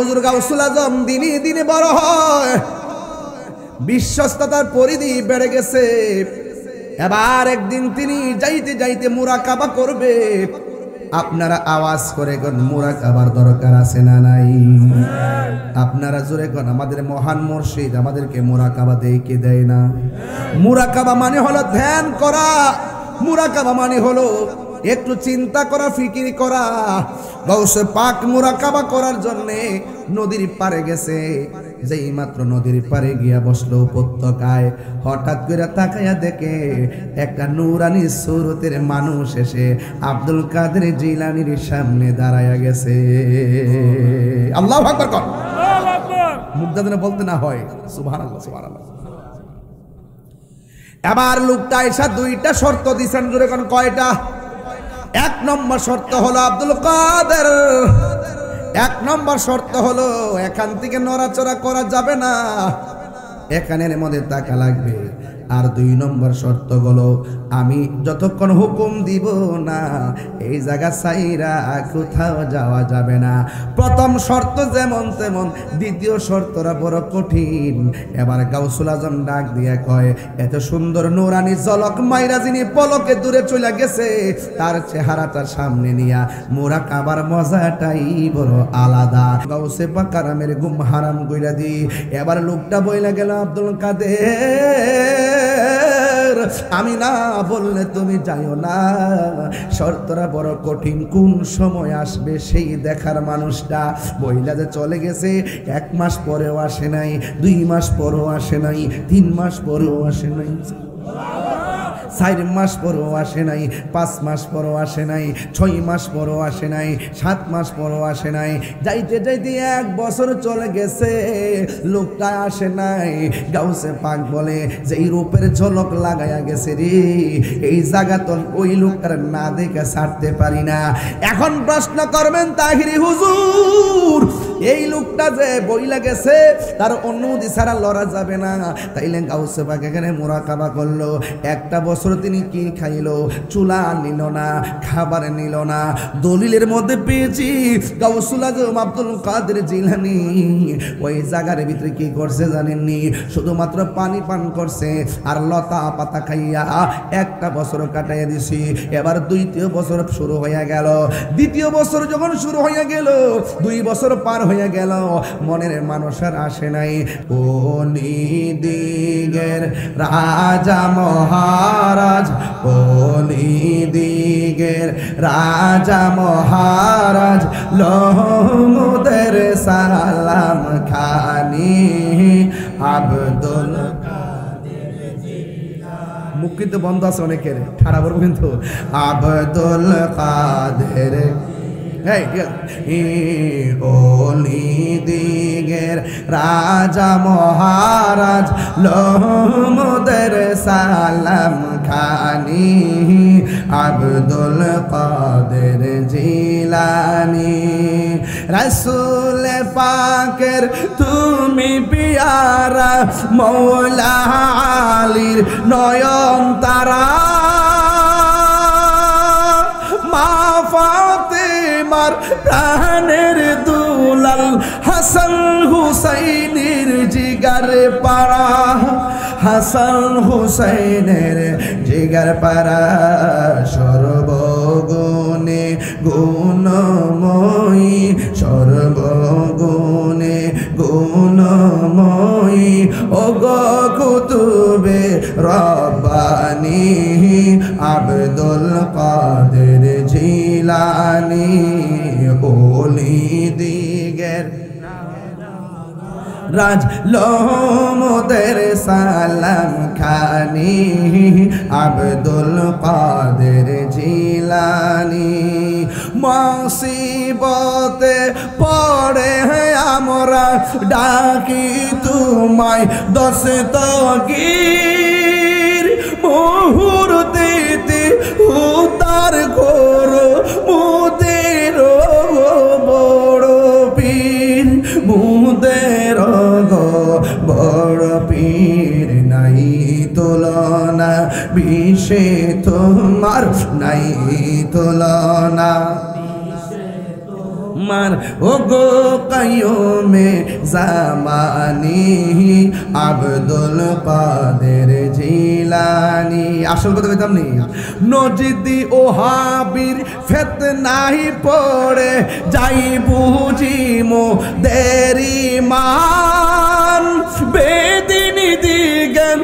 হুজুর গাউসুল আজম দিনে দিনে বড় হয়, বিশ্বস্ততার পরিধি বেড়ে গেছে। এবার একদিন তিনি যাইতে যাইতে মুরাকাবা করবে। আপনারা আওয়াজ করে কোন মুরাকাবার দরকার আছে না নাই? আপনারা জোরে কোন আমাদের মহান মুর্শিদ আমাদেরকে মুরাকাবা দেয় কি দেয় না? মুরাকাবা মানে হলো ধ্যান করা, মুরাকাবা মানে হলো একটু চিন্তা করা, ফিকির করা। গাউসে পাক মুরাকাবা করার জন্য নদীর পারে গেছে। যেই মাত্র নদীর পারে গিয়া বসলো উপত্যকায়, হঠাৎ করে তাকাইয়া দেখে একটা নুরানি সুরতের মানুষ এসে আব্দুল কাদের জিলানীর সামনে দাঁড়াইয়া গেছে। আল্লাহু আকবার কর, মুগ্ধা যেন বলতে না হয় সুবহানাল্লাহ সুবহানাল্লাহ। এবার লোকটা এসে দুইটা শর্ত দিছেন, জোরে কোন কয়টা? এক নম্বর শর্ত হলো আব্দুল কাদের, এক নম্বর শর্ত হলো এখান থেকে নড়াচড়া করা যাবে না, এখানের মধ্যে টাকা লাগবে। আর দুই নম্বর শর্ত হলো আমি যতক্ষণ হুকুম দিব না এই জায়গা ছাইরা কোথাও যাওয়া যাবে না। প্রথম শর্ত যেমন তেমন, দ্বিতীয় শর্তটা বড় কঠিন। এবার গাউসুল আজম ডাক দিয়ে কয়, এত সুন্দর নুরানি ঝলক মাইরা যিনি পলকে দূরে চলে গেছে, তার চেহারাটা সামনে নিয়া মুরাকাবার মজাটাই বড় আলাদা। গাউসে পাক আরামের ঘুম হারাম কইরা দি। এবার লোকটা বইলা গেল, আব্দুল কাদের আমি না বললে তুমি যাইও না, শর্তটা বড় কঠিন, কোন সময় আসবে সেই দেখার মানুষটা। বইলা যে চলে গেছে, 1 মাস পরেও আসে নাই, 2 মাস পরেও আসে নাই, 3 মাস পরেও আসে নাই, 4 মাস পরেও আসে নাই, 5 মাস পরেও আসে নাই, 6 মাস পরেও আসে নাই, 7 মাস পরেও আসে নাই। যাইতে যাইতে 1 বছর চলে গেছে, লোকটা আসে নাই। গাউসে পাক বলে যে এই রূপের ঝলক লাগাইয়া গেছে রে, এই জায়গা তো ওই লোকটার না দেখে ছাড়তে পারি না। এখন প্রশ্ন করবেন তাহিরি হুজুর, এই লোকটা যে বইলা গেছে তার অনুমতি ছাড়া লড়া যাবে না, তাইলে গাউসে পাক এখানে মুরাকাবা করলো। একটা বছর তিনি কি খাইলো? চুলা নিল না, খাবার নিল না। দলিলের মধ্যে পেয়েছি গাউসুল আজম আব্দুল কাদের জিলানী ওই জায়গার ভিতরে কি করছে জানেননি? শুধুমাত্র পানি পান করছে আর লতা পাতা খাইয়া একটা বছর কাটাইয়া দিছি। এবার দ্বিতীয় বছর শুরু হইয়া গেল। দ্বিতীয় বছর যখন শুরু হইয়া গেল, 2 বছর পার হইয়া গেল, মনের মানুষ আর আসে নাই। ও নিদিগের রাজা মহারাজ, ও নিদিগের রাজা মহারাজ, লোমদের সালাম খানি আব্দুল মুখ কিন্তু বন্ধ আছে অনেকের, ঠাড়া বলবো কিন্তু আব্দুল কাদের দিগের রাজা মহারাজ, লোমদের সালাম খানি আব্দুল কাদের জিলানী। রাসূল পাকের তুমি পিয়ারা, মৌলা আলীর নয়ন তারা, মা ফাতেমার প্রাণের দুলাল, হাসান হুসাইনের জিগার পাড়া, হাসান হুসাইনের জিগার পাড়া, সর্বগুণে গুণময়ী, সর্বগুণে গুণময়ী, ও গো কুতুবে রব্বানী আব্দুল কাদের জিলানী। ওলি দিগের রাজ, লোমদের সালাম খানি আব্দুল কাদের জিলানী। মুসিবতে পড়ে আমরা ডাকি তোমায় দস্তগীর, মুহূর্তে উদ্ধার করো মুদের বড় পীর, মুদের বড় পীর। নাই তুলনা বিশ্বে তোমার, নাই তুলনা মার ও গো কায়ুম মে জামানি আব্দুল কাদের জিলানি। আসল কথা কইতাম নি, নজিদি ও হাবির ফিতনায় পড়ে যাই বুঝি মোদের মান, বেদিনী দিগেন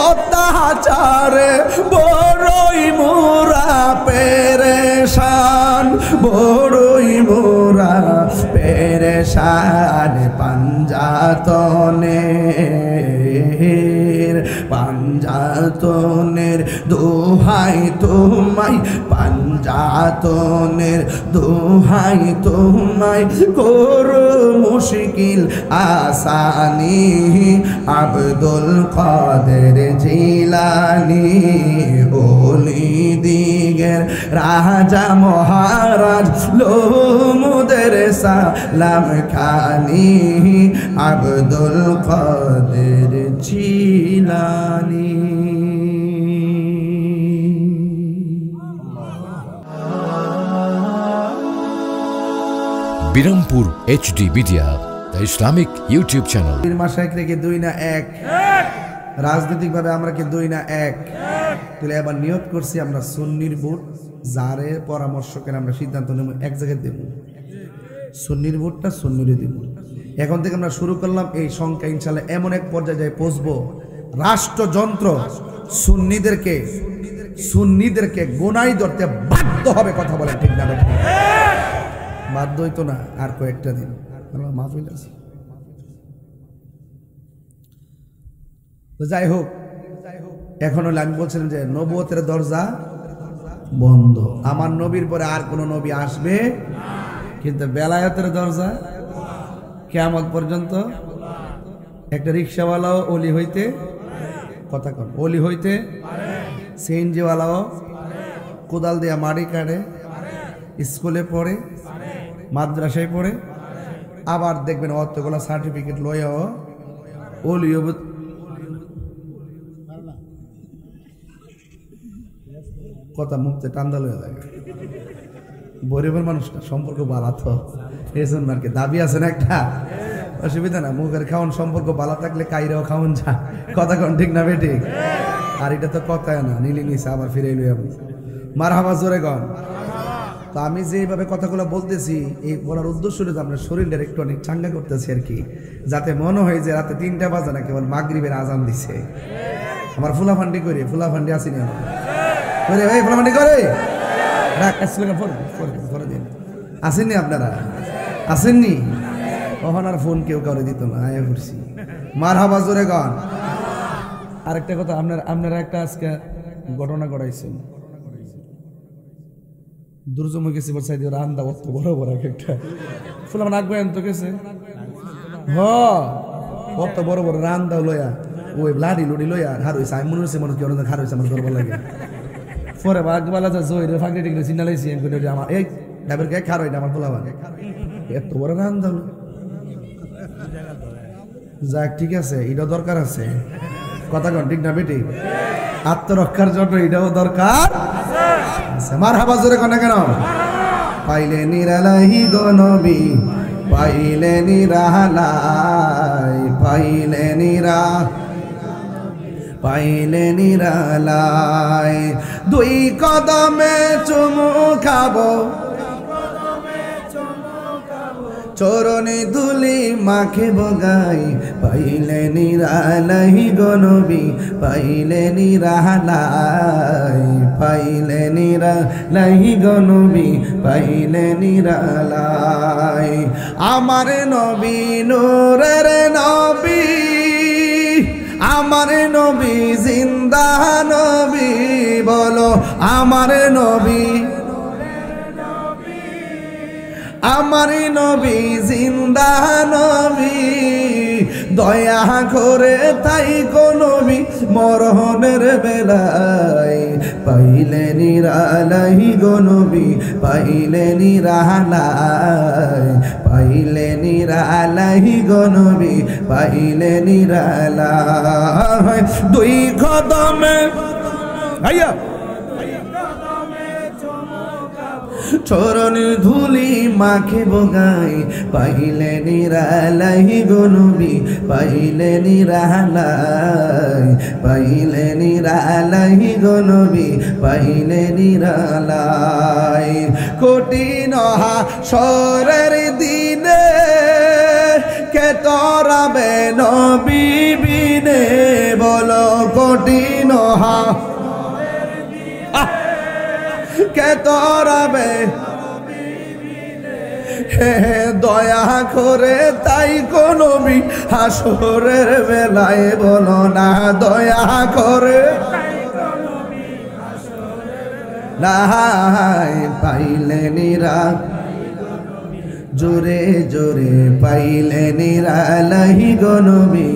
অত্যাচারে বড়ই মোরা পেরেশান, বড়ই মোরা পেরেশান। পাঞ্জাতনের দোহাই তোমায়, পাঞ্জাতনের দোহাই তোমায় করো মুশকিল আসানি আব্দুল কাদের জিলানি। ওলি দিগের রাজা মহারাজ লোমুদের সালাম খানি Abdul Qadir Jilani. Birampur HD media, the Islamic YouTube channel. মাসায়েখ রেখে 2 না 1, রাজনৈতিক ভাবে আমরা কি 2 না 1? তাহলে এবার নিয়ত করছি আমরা সুন্নির ভোট যারে পরামর্শ করে আমরা সিদ্ধান্ত নেব এক জায়গায় দেব, সুন্নির ভোটটা সুন্নিরে দেব। এখন থেকে আমরা শুরু করলাম এই সংখ্যা ইনশাআল্লাহ এমন এক পর্যায়ে যায় পৌঁছবো রাষ্ট্রযন্ত্র সুন্নিদেরকে গোনাই ধরতে বাধ্য হবে। কথা বলেন ঠিক না? বাধ্য হইতো না আর কয়েকটা দিন মাহফিল আছে। তো যাই হোক, এখন হলে আমি বলছিলাম যে নবুয়তের দরজা বন্ধ, আমার নবীর পরে আর কোন নবী আসবে, কিন্তু বেলায়েতের দরজা কিয়ামত পর্যন্ত। একটা রিক্সাওয়ালাও ওলি হইতে, কথা কন, ওলি হইতে, সিএনজিওয়ালাও কোদাল দিয়া মাটি কাটে, স্কুলে পড়ে, মাদ্রাসায় পড়ে, আবার দেখবেন অতগুলো সার্টিফিকেট লইয়াও ওলি হবে। কথা মুখতে টান্দা লইয়া লাগে, গরিবের মানুষটা সম্পর্ক বালা তো এই জন্য আর কি দাবি আছে না একটা, অসুবিধা না। মুখের খাওয়ান সম্পর্ক বালা থাকলে কাইরাও খাওয়ান যা, কথা কন ঠিক না বেটি? আর এটা তো কথাই না, নিলি নিছে আবার ফিরে লইয়া মারহাবা জোরে কন। তো আমি যেভাবে কথাগুলো বলতেছি এই বলার উদ্দেশ্য হলো যে আমরা শরীরটা একটু অনেক চাঙ্গা করতেছি আর কি, যাতে মনে হয় যে রাতে 3টা বাজে না, কেবল মাগরিবের আজান দিছে। আমার ফুলাফান্ডি করে, ফুলাফান্ডি আসিনি করে, ভাই ফুলাফান্ডি করে আসেননি আপনারা? আসেননি? তখন আর ফোন কেউ কাউরে দিত না, আয়া করছি। মারহাবা জোরে গান। আরেকটা কথা, আপনারা একটা আজকে ঘটনা ঘটাইছেন, দুর্জমে গেছি বলছে রান্দা অত বড় বড় একটা ফুলাম নাকবে তো গেছে, অত বড় বড় রান্দা লইয়া ওই লাড়ি লুড়ি লইয়া হার হয়েছে। আমি মনে হচ্ছে মনে কি অনেক হার হয়েছে, আমার গর্ব লাগে। পরে বাগবালা যা জয় ফাঁকড়ি টিকলে চিনালাইছি আমার এই ড্রাইভার কে খার হয় আমার পোলাবান এত বড় রান্দা। যাক ঠিক আছে, এটাও দরকার আছে, কথা কন ঠিক না বেটি? আত্মরক্ষার জন্য এটাও দরকার আছে। মারহাবা জোরে কন কেন? পাইলে নিরালাহি গো নবী, পাইলে নিরালাই, পাইলে নিরালাই। 2 কদমে চুমু খাবো, চরণে ধুলি মাখে বগাই, পাইলে নিরালাই গো নবী, পাইলে নিরালাই, পাইলে নিরালাই গো নবী, পাইলে নিরালাই। আমার নবী নূরের নবী, আমার নবী জিন্দা নবী, বলো আমার নবী, আমার নবী জিন্দা নবী, দয়া করে তাই গো নবী মরহনের বেলায়, পাইলে নিরালাই গো নবী, পাইলে নিরালাই, পাইলে নিরালাই গো নবী, পাইলে নিরালাই। 2 কদমে ভাইয়া চরণের ধুলি মাখে বগাই পাইলে নিরালাই গো নবী পাইলে নিরালাই পাইলে নিরালাই গো নবী পাইলে নিরালাই কঠিন হাসরের দিনে কে তরাবে নবী বিনে বলো কঠিন কে তরাবে হে দয়া করে তাই কোন নবী হাসরের বেলায় বলো না দয়া করে নাই পাইলে নিরা জোরে জোরে পাইলে নিরালাই গো নবী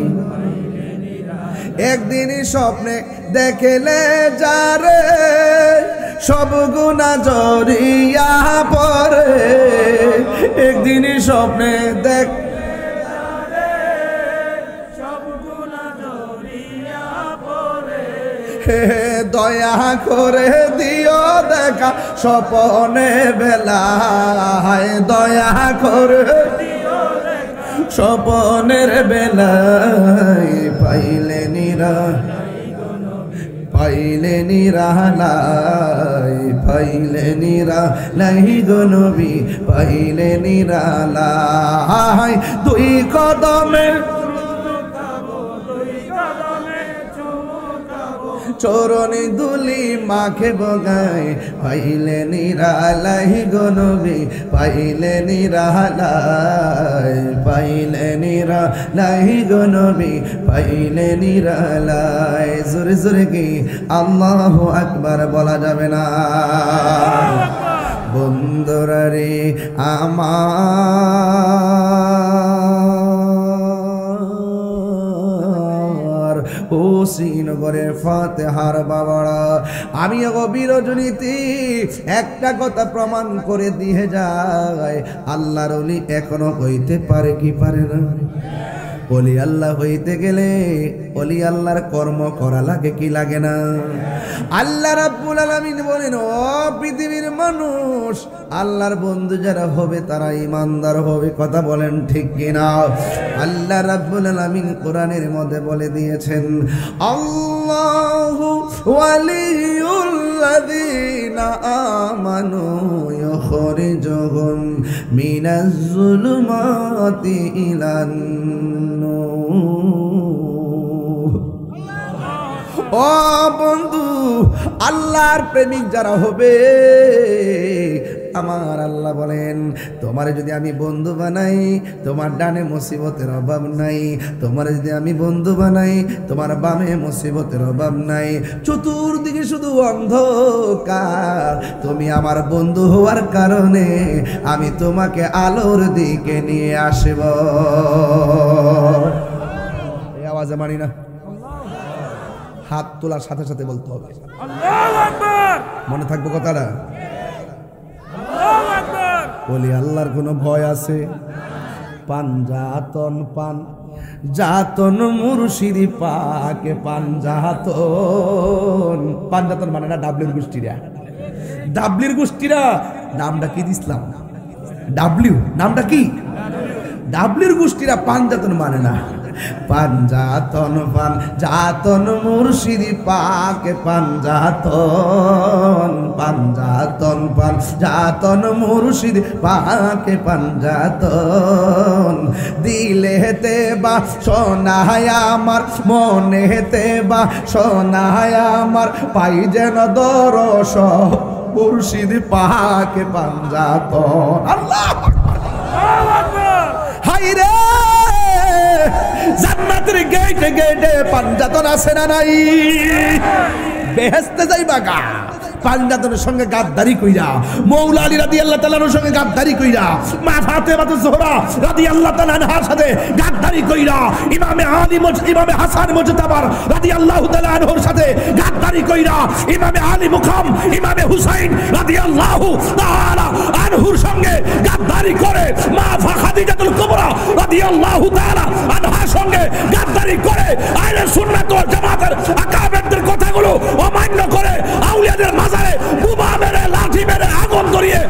একদিন স্বপ্নে দেখলে যারে সব গুনাহ জড়িয়া পড়ে একদিন স্বপ্নে দেখ দয়া করে দিও দেখা স্বপনে বেলায় দয়া করে স্বপনের বেলায় পাইলে নিরা পাইলে নিরালাই পাইলে নিরালাই গো নবী পাইলে নিরালাই দুই কদমে চরণে দুলি মাখে বগাই পাইলে নিরালাই গো নবী পাইলে নিরালাই পাইলে নিরালাই গো নবী পাইলে নিরালাই জোরে জোরে কি আল্লাহু আকবার বলা যাবে না বন্ধুরা রে ও শ্রীনগরের ফাতেহার বাবারা আমি গভীর রজনীতি একটা কথা প্রমাণ করে দিয়ে যায় আল্লাহর ওলি এখনো হইতে পারে কি পারে না ওলি আল্লাহ হইতে গেলে ওলি আল্লাহর কর্ম করা লাগে কি লাগে না আল্লাহ রাব্বুল আলামিন বলেন ও পৃথিবীর মানুষ আল্লাহর বন্ধু যারা হবে তারা ঈমানদার হবে কথা বলেন ঠিক কিনা আল্লাহ রাব্বুল আলামিন কোরআনের মধ্যে বলে দিয়েছেন আল্লাহু ওয়ালিয়ুল্লাযীনা আমানু ইখরিজুহুম মিনাজ যুলুমাতি ইলান ও বন্ধু আল্লাহর প্রেমিক যারা হবে আমার আল্লাহ বলেন তোমার যদি আমি বন্ধু বানাই তোমার ডানে মুসিবতের অভাব নাই তোমার যদি আমি বন্ধু বানাই তোমার বামে মুসিবতের অভাব নাই চতুর্দিকে শুধু অন্ধকার তুমি আমার বন্ধু হওয়ার কারণে আমি তোমাকে আলোর দিকে নিয়ে আসব এই আওয়াজে মানি না হাত তোলার সাথে সাথে বলতে হবে আল্লাহু আকবার মনে থাকবে কথাটা বলি আল্লাহর কোন ভয় আছে পাঞ্জাতন পান জাতন মুর্শিদি পাকে পাঞ্জাতন পাঞ্জাতন মানে না ডাবলির গোষ্ঠীরা নামটা কি দিছিলাম ডাবলিউ নামটা কি ডাবলির গোষ্ঠীরা পাঞ্জাতন মানে না পাঞ্জাতন পান জাতন মুর্শিদি পাকে পাঞ্জাতন পাঞ্জাতন পান জাতন মুর্শিদি পাকে পাঞ্জাতন দিলেতে বা সোনায় আমার মনেতে বা সোনায় আমার পাই যেন দরস মুর্শিদি পাকে পাঞ্জাতন আল্লাহু আকবার হায় রে জান্নাতের গেটে গেটে পাঞ্জাতন আছে না নাই বেহেশতে যাইবা গা পাঞ্জাতনের সঙ্গে গাদ্দারি কইরা মৌলা আলী রাদিয়াল্লাহু তাআলার সঙ্গে গাদ্দারি কইরা মা ফাতেমা জোহরা রাদিয়াল্লাহু তাআলা আনহার সাথে গাদ্দারি কইরা ইমামে হাসান মুজতাবার রাদিয়াল্লাহু তাআলা আনহুর সাথে গাদ্দারি কইরা ইমামে আলী মুকাম ইমামে হুসাইন রাদিয়াল্লাহু তাআলা আনহুর সঙ্গে গাদ্দারি করে মা খাদিজাতুল কুবরা রাদিয়াল্লাহু তাআলা আনহার সঙ্গে গাদ্দারি করে আহলে সুন্নাত ওয়াল জামাতের আকাবেরদের কথাগুলো অমান্য করে আউলিয়াদের মাজারে বুবা মেরে লাঠি মেরে আগুন ধরিয়ে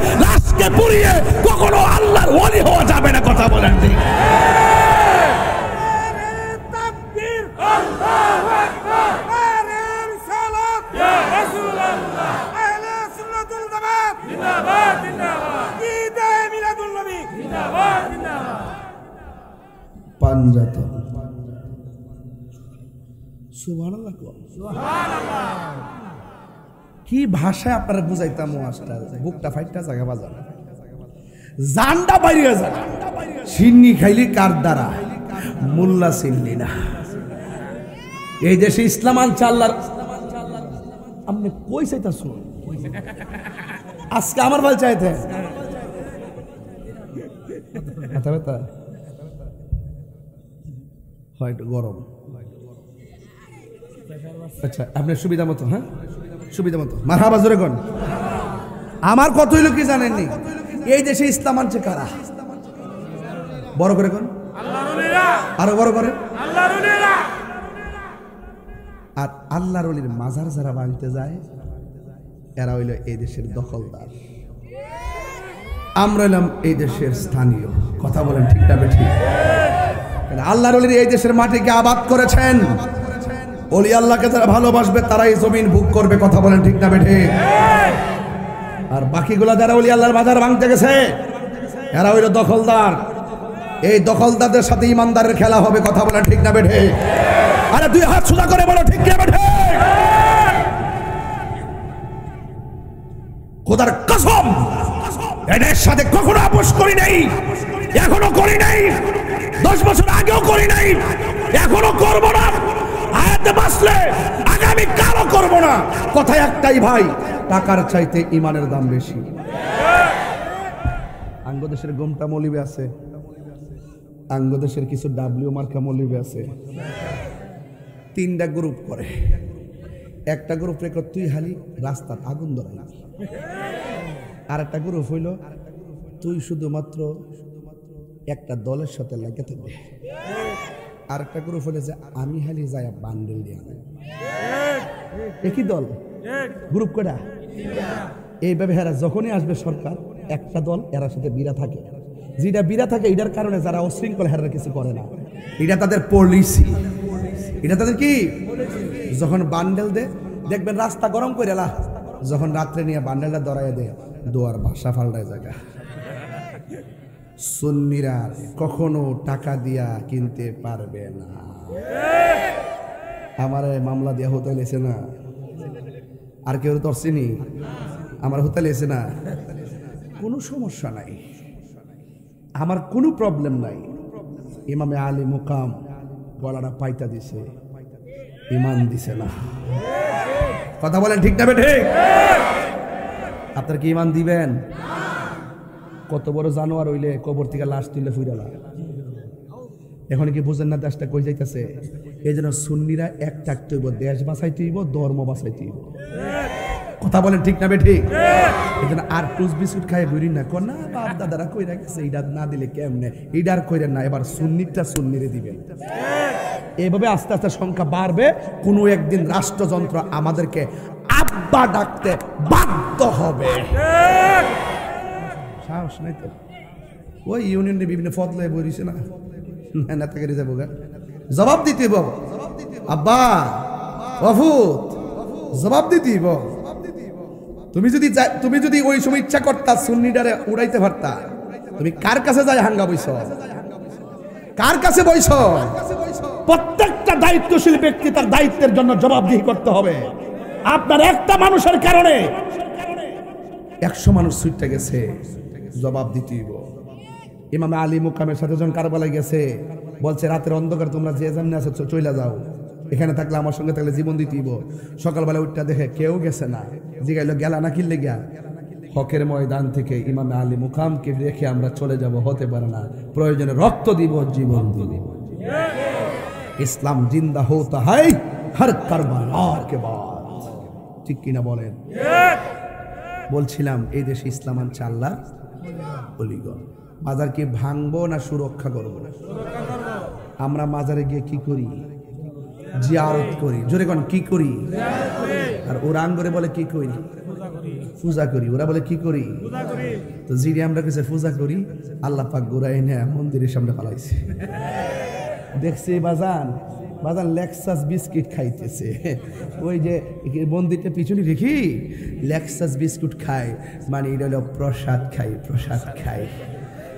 পাঞ্জাতন। সুবহানাল্লাহ। কি ভাষায় আপনারা বুঝাইতাম ওয়াজটা, বুকটা ফাইটটা জায়গা বাজার জানটা বাইরে যায়। সিন্নি খাইলি কার দ্বারা? মোল্লা চিনলি না। এই দেশে ইসলাম আনছে আল্লাহর। আপনি কই চাইতা শুন আজকে আমার ভাই চাইতে মাথা ব্যথা হয়তো গরম। আচ্ছা আপনার সুবিধা মতো, হ্যাঁ সুবিধা মতো মারহাবা জোরে কোন। আমার কত হইল কি জানেননি? এই দেশে ইসলাম আনছে কারা? বড় করে কোন, আরো বড় করে। আর আল্লাহর ওলির মাজার যারা ভাঙতে যায় এরা হইল এই দেশের দখলদার। আমরা হইলাম এই দেশের স্থানীয়। কথা বলেন ঠিক না ঠিক? আল্লাহর ওলির এই দেশের মাটিকে আবাদ করেছেন। ওলি আল্লাহকে যারা ভালোবাসবে তারাই জমিন ভোগ করবে। কথা বলেন ঠিক না বেঠে? আর বাকিগুলা যারা ওলি আল্লাহর মাজার ভাঙতে গেছে এরা হইল দখলদার। এই দখলদারদের সাথে ইমানদারের খেলা হবে। কথা বলেন ঠিক না বেঠে? আরে দুই হাত সোজা করে বলো ঠিক না বেঠে? খোদার কসম এদের সাথে কখনো আপোষ করি নাই, এখনো করি নাই, 10 বছর আগেও করি নাই, এখনো করবো না। আয়াতে বাসলে আগামী কালও করবো না। কথা একটাই ভাই, টাকার চাইতে ইমানের দাম বেশি। আঙ্গদেশের গোমটা মৌলবি আছে, আঙ্গদেশের কিছু ডাব্লিউ মার্কা মৌলবি আছে। 3টা গ্রুপ করে। একটা গ্রুপ রেখে তুই হালি রাস্তার আগুন ধরাই, আর একটা গ্রুপ হইল তুই শুধুমাত্র একটা দলের সাথে লেগে থাকবে। আর একটা গ্রুপ হলে যে আমি হালি যাই বান্ডেল দিয়ে আনাই। একই দল গ্রুপ কটা। এইভাবে হেরা যখনই আসবে সরকার, একটা দল এরা সাথে বিরা থাকে। যেটা বিরা থাকে এটার কারণে যারা অশৃঙ্খল হেরা কিছু করে না, এটা তাদের পলিসি। এটা তাদের কি? যখন বান্ডেল দে দেখবেন রাস্তা গরম করে এলা, যখন রাত্রে নিয়ে বান্ডেলটা দরাইয়া দে দোয়ার ভাষা পাল্টায় জায়গা। সুন্নিরা কখনো টাকা দিয়া কিনতে পারবে না। আমার মামলা দিয়া হতে লেছে না, আর কেউ তো চিনি আমার হতে লেছে না। কোনো সমস্যা নাই, আমার কোনো প্রবলেম নাই। ইমামে আলী মুকাম গলাটা পাইতা দিছে, ইমান দিছে না। কথা বলেন ঠিক না বেঠে? আপনার কি ইমান দিবেন? কত বড় জানোয়ার হইলে কবর থেকে লাশ তুললে ফুইরালা। এখন কি বুঝেন না দেশটা কই যাইতেছে? এই জন্য সুন্নিরা এক থাকতে হইব, দেশ বাঁচাইতে হইব, ধর্ম বাঁচাইতে হইব। কথা বলেন ঠিক না বেঠি? এই জন্য আর টুস বিস্কুট খাই ঘুরি না, কর না বাপ দাদারা কইরা গেছে, এটা না দিলে কেমনে, ইডার কইরেন না। এবার সুন্নিটা সুন্নিরে দিবেন। এইভাবে আস্তে আস্তে সংখ্যা বাড়বে। কোনো একদিন রাষ্ট্রযন্ত্র আমাদেরকে আব্বা ডাকতে বাধ্য হবে। সাহস নাই তো? ওই ইউনিয়নে বিভিন্ন পদ লয়ে বইছে না, নেতাগিরি যাবো গা, জবাব দিতে হইব। আব্বা অফুত জবাব দিতে হইব। তুমি যদি ওই সময় ইচ্ছা করতা সুন্নিটারে উড়াইতে পারতা, তুমি কার কাছে যাই হাঙ্গা বইছ? কার কাছে বইছ? প্রত্যেকটা দায়িত্বশীল ব্যক্তি তার দায়িত্বের জন্য জবাবদিহি করতে হবে। আপনার একটা মানুষের কারণে 100 মানুষ ছুটতে গেছে, জবাব দিতে হইব। ইমামে আলী মুকামের সাথে যখন কারবালায় গেছে, বলছে রাতের অন্ধকার তোমরা যে যেমনি আছো চলে যাও, এখানে থাকলে আমার সঙ্গে থাকলে জীবন দিতে হইব। সকালবেলা উঠটা দেখে কেউ গেছে না, জিগাইলো গেলা না কিনলে গিয়া? হকের ময়দান থেকে ইমামে আলী মুকামকে রেখে আমরা চলে যাব, হতে পারে না। প্রয়োজনে রক্ত দিব, জীবন দিব। ইসলাম জিন্দা হোতা হয় হর কারবালার কে বাদ। ঠিক কিনা বলেন? বলছিলাম এই দেশে ইসলাম আনছে আল্লাহ ওলিগণ। মাজার কি ভাঙবো না সুরক্ষা করবো? আমরা মাজারে গিয়ে কি করি? জিয়ারত করি। জোরে কোন কি করি? আর ওরা আঙ্গরে বলে কি করি? পূজা করি। ওরা বলে কি করি? তো জিরে আমরা কিছু পূজা করি, আল্লাহ পাক গোড়ায় এনে মন্দিরের সামনে পালাইছে। দেখছি বাজান বাজান লেক্সাস বিস্কিট খাইতেছে। ওই যে মন্দিরটা পিছনে দেখি লেক্সাস বিস্কুট খায়, মানে এটা হলো প্রসাদ খাই, প্রসাদ খাই।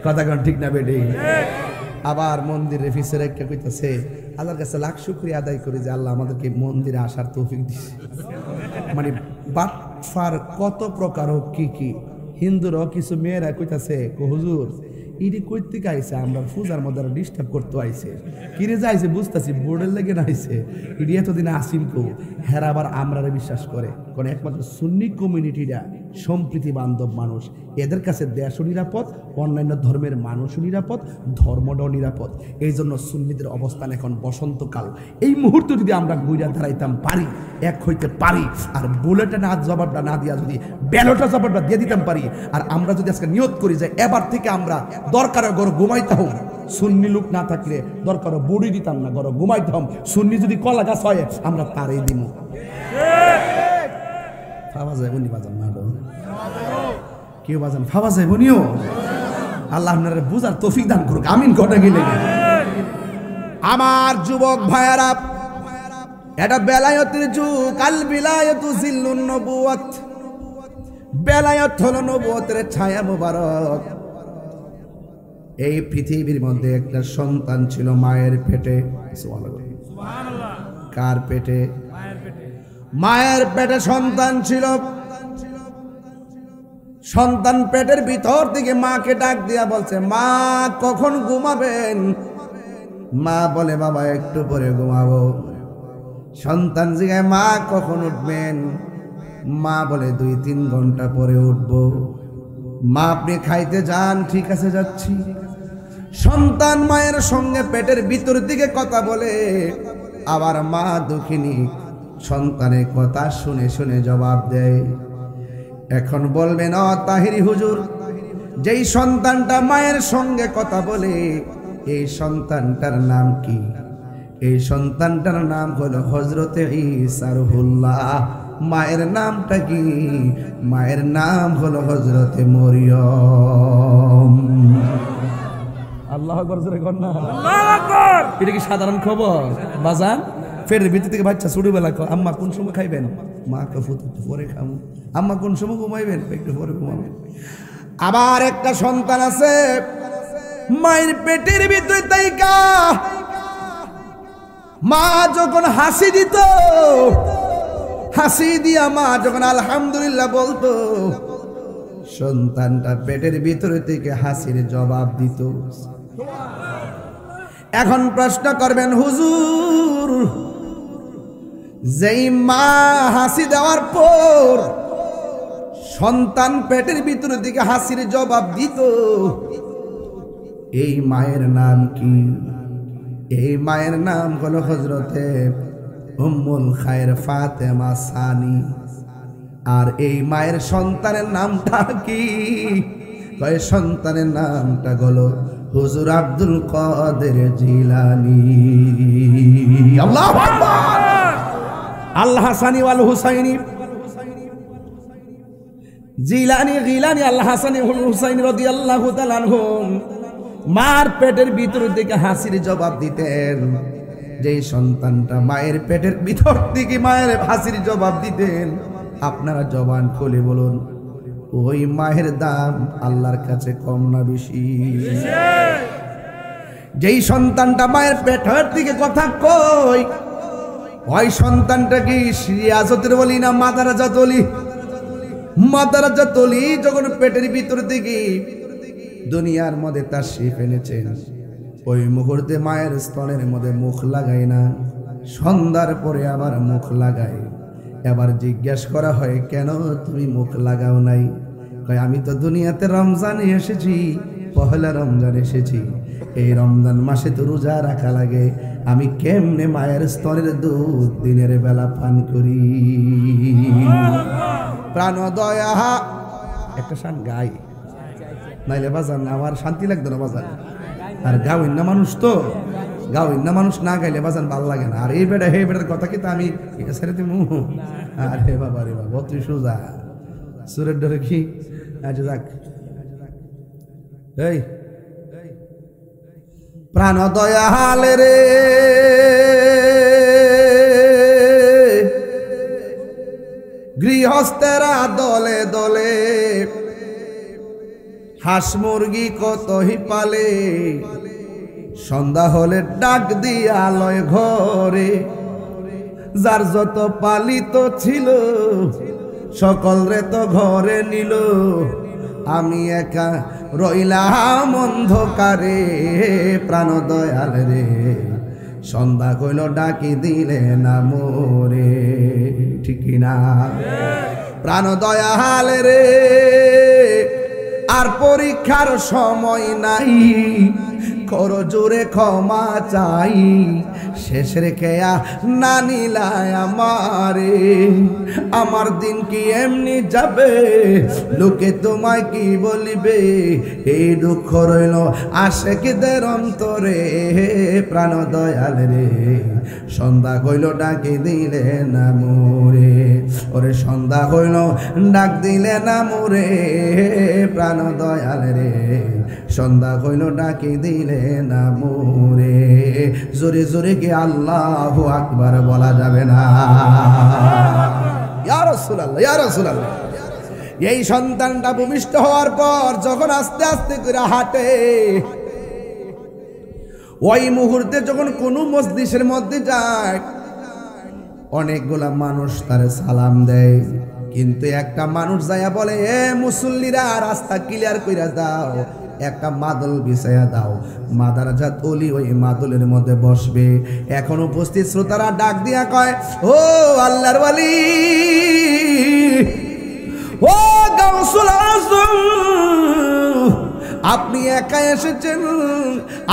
কথা কোন ঠিক না বেডে? আবার মন্দিরে ফিসে রেখে কইতেছে আল্লাহর কাছে লাখ শুকরিয়া আদায় করি যে আল্লাহ আমাদেরকে মন্দিরে আসার তৌফিক দিছে। মানে বাটফার কত প্রকার ও কি হিন্দুরও কিছু মেয়েরা কইতাছে হুজুর ইডি কইতে আইছে আমরা পূজার মধ্যে ডিস্টার্ব করতে আইছে কিরে যাইছে বুঝতেছি বোর্ডের লেগে নাইছে ইডি এতদিন আসিল কো হেরা আবার আমরা বিশ্বাস করে কারণ একমাত্র সুন্নি কমিউনিটিরা সম্প্রীতি বান্ধব মানুষ, এদের কাছে দেশও নিরাপদ, অন্যান্য ধর্মের মানুষও নিরাপদ, ধর্মটাও নিরাপদ। এই জন্য সুন্নিদের অবস্থান এখন বসন্তকাল। এই মুহূর্তে যদি আমরা ঘুরিয়া দাঁড়াইতাম পারি, এক হইতে পারি, আর বুলেটে না জবাবটা না দিয়া যদি ব্যালটে জবাবটা দিয়ে দিতাম পারি, আর আমরা যদি আজকে নিয়ত করি যে এবার থেকে আমরা দরকারে গড় ঘুমাইতে হোক, সুন্নি লোক না থাকলে দরকারও বুড়ি দিতাম না, গড় ঘুমাইতে হোক, সুন্নি যদি কলা গাছ হয় আমরা তারই দিব। ফাওয়া যায় বনি বাজান না কেউ বাজান ফাওয়া যায় বনিও। আল্লাহ আপনারা বুঝার তৌফিক দান করুক, আমিন ঘটা গেলে। আমার যুবক ভাইয়ারা, এটা বেলায়েতের যুগ। আল বিলায়াতু জিল্লুন নবুওয়াত, বেলায়েত হলো নবুয়তের ছায়া মোবারক। এই পৃথিবীর মধ্যে একটা সন্তান ছিল মায়ের পেটে। সুবহানাল্লাহ। কার পেটে? মায়ের পেটে সন্তান ছিল। সন্তান পেটের ভিতর থেকে মাকে ডাক দিয়া বলছে, মা কখন ঘুমাবেন? মা বলে, বাবা একটু পরে ঘুমাবো। সন্তান জিজ্ঞাসা, মা কখন উঠবেন? মা বলে 2-3 ঘন্টা পরে উঠবো। মা আপনি খাইতে যান। ঠিক আছে যাচ্ছি। সন্তান মায়ের সঙ্গে পেটের ভিতর দিকে কথা বলে, আবার মা দুঃখিনী সন্তানের কথা শুনে শুনে জবাব দেয়। এখন বলবেন, ও তাহিরি হুজুর, যেই সন্তানটা মায়ের সঙ্গে কথা বলে এই সন্তানটার নাম কি? এই সন্তানটার নাম হলো হযরতে ঈসা রুহুল্লাহ। মায়ের নামটা কি? মায়ের নাম হলো হযরতে মরিয়ম। আল্লাহু আকবার জোরে কর না। আল্লাহু আকবার। এটা কি সাধারণ খবর বাজান? পেটের ভিতর থেকে বাচ্চা ছোটবেলা কয়, আম্মা কোন সময় খাইবেন? মা কফুত পরে খাবো। আম্মা কোন সময় ঘুমাইবেন? একটু পরে ঘুমাবেন। আবার একটা সন্তান আছে মায়ের পেটের ভিতরে তাইকা মা যখন হাসি দিত, হাসি দিয়া মা যখন আলহামদুলিল্লাহ বলতো, সন্তানটা পেটের ভিতরে থেকে হাসির জবাব দিত। এখন প্রশ্ন করবেন, হুজুর যেই মা হাসি দেওয়ার পর সন্তান পেটের ভিতরের দিকে হাসির জবাব দিত, এই মায়ের নাম কি? এই মায়ের নাম হলো হযরতে উম্মুল খায়র ফাতেমা সানি। আর এই মায়ের সন্তানের নামটা কি? কয় সন্তানের নামটা হলো হুজুর আব্দুল কাদের জিলানী। আল্লাহু আকবার। আল হাসানি ওয়াল হুসাইনি, জিলানী গিলানী আল হাসানি ওয়াল হুসাইনি রাদিয়াল্লাহু তাআলা আনহুম মার পেটের ভিতর থেকে হাসির জবাব দিতেন। যেই সন্তানটা মায়ের পেটের ভিতর থেকে মায়ের হাসির জবাব দিতেন, আপনারা জবান খুলে বলুন, ওই মায়ের দাম আল্লাহর কাছে কম না বেশি? যেই সন্তানটা মায়ের পেটের দিকে কথা কই, ওই সন্তানটা কি রিয়াজতের ওলি না মাদারাজাত ওলি? মাদারাজাত ওলি যখন পেটের ভিতর থেকে দুনিয়ার মধ্যে তাশরীফ এনেছেন, ওই মুহূর্তে মায়ের স্তনের মধ্যে মুখ লাগায় না, সন্ধ্যার পরে আবার মুখ লাগায়। এবার জিজ্ঞেস করা হয়, কেন তুমি মুখ লাগাও নাই? কয়, আমি তো দুনিয়াতে রমজানে এসেছি, পহেলা রমজান এসেছি। এই রমজান মাসে তো রোজা রাখা লাগে, আমি কেমনে মায়ের স্তনের দুধ দিনের বেলা পান করি? প্রাণ দয়া একটা শান গাই, নাইলে বাজান আমার শান্তি লাগতো না বাজান। আর গাওয়েন না মানুষ, তো গাওয়েন না মানুষ, না গাইলে বাজান ভাল লাগে না। আর এই বেটা হে বেটার কথা কি তা আমি এটা ছেড়ে দিব? আরে বাবা রে বাবা, তুই সোজা সুরের ডরে কি? আচ্ছা যাক, এই প্রাণ দয়াল রে গৃহস্থেরা দলে দলে হাঁস মুরগি কতই পালে, সন্ধ্যা হলে ডাক দিয়া লয় ঘরে, যার যত পালিত ছিল সকল রে তো ঘরে নিল, আমি একা রইলাম অন্ধকারে। প্রাণ দয়াল রে সন্ধ্যা কইল ডাকি দিলে না মোরে, ঠিক না? প্রাণ দয়াল রে আর পরীক্ষার সময় নাই, করো জোরে ক্ষমা চাই, শেষের কেয়া না নিলায় আমারে। আমার দিন কি এমনি যাবে, লোকে তোমায় কি বলিবে, এই দুঃখ রইল আশেকদের অন্তরে। প্রাণ দয়াল রে সন্ধ্যা কইল ডাকি দিলে না মোরে, ওরে সন্ধ্যা কইল ডাক দিলে না মোরে। প্রাণ দয়াল রে সন্ধ্যা কইল ডাকি দিলে না মোরে। জোরে জোরে কি আল্লাহু আকবার বলা যাবে না? ইয়া রাসূলুল্লাহ, ইয়া রাসূলুল্লাহ। এই সন্তানটা ভূমিষ্ঠ হওয়ার পর যখন আস্তে আস্তে করে হাঁটে, ওই মুহূর্তে যখন কোনো মজলিসের মধ্যে যায়, অনেকগুলা মানুষ তারে সালাম দেয়, কিন্তু একটা মানুষ যায়া বলে, এ মুসল্লিরা রাস্তা ক্লিয়ার কইরা দাও, একটা মাদল বিছায়া দাও। মাদারাজাত ওলি ওই মাদলের মধ্যে বসবে। এখন উপস্থিত শ্রোতারা ডাক দিয়া কয়, ও আল্লাহর ওয়ালি, ও গাউসুল আজম, আপনি একা এসেছেন,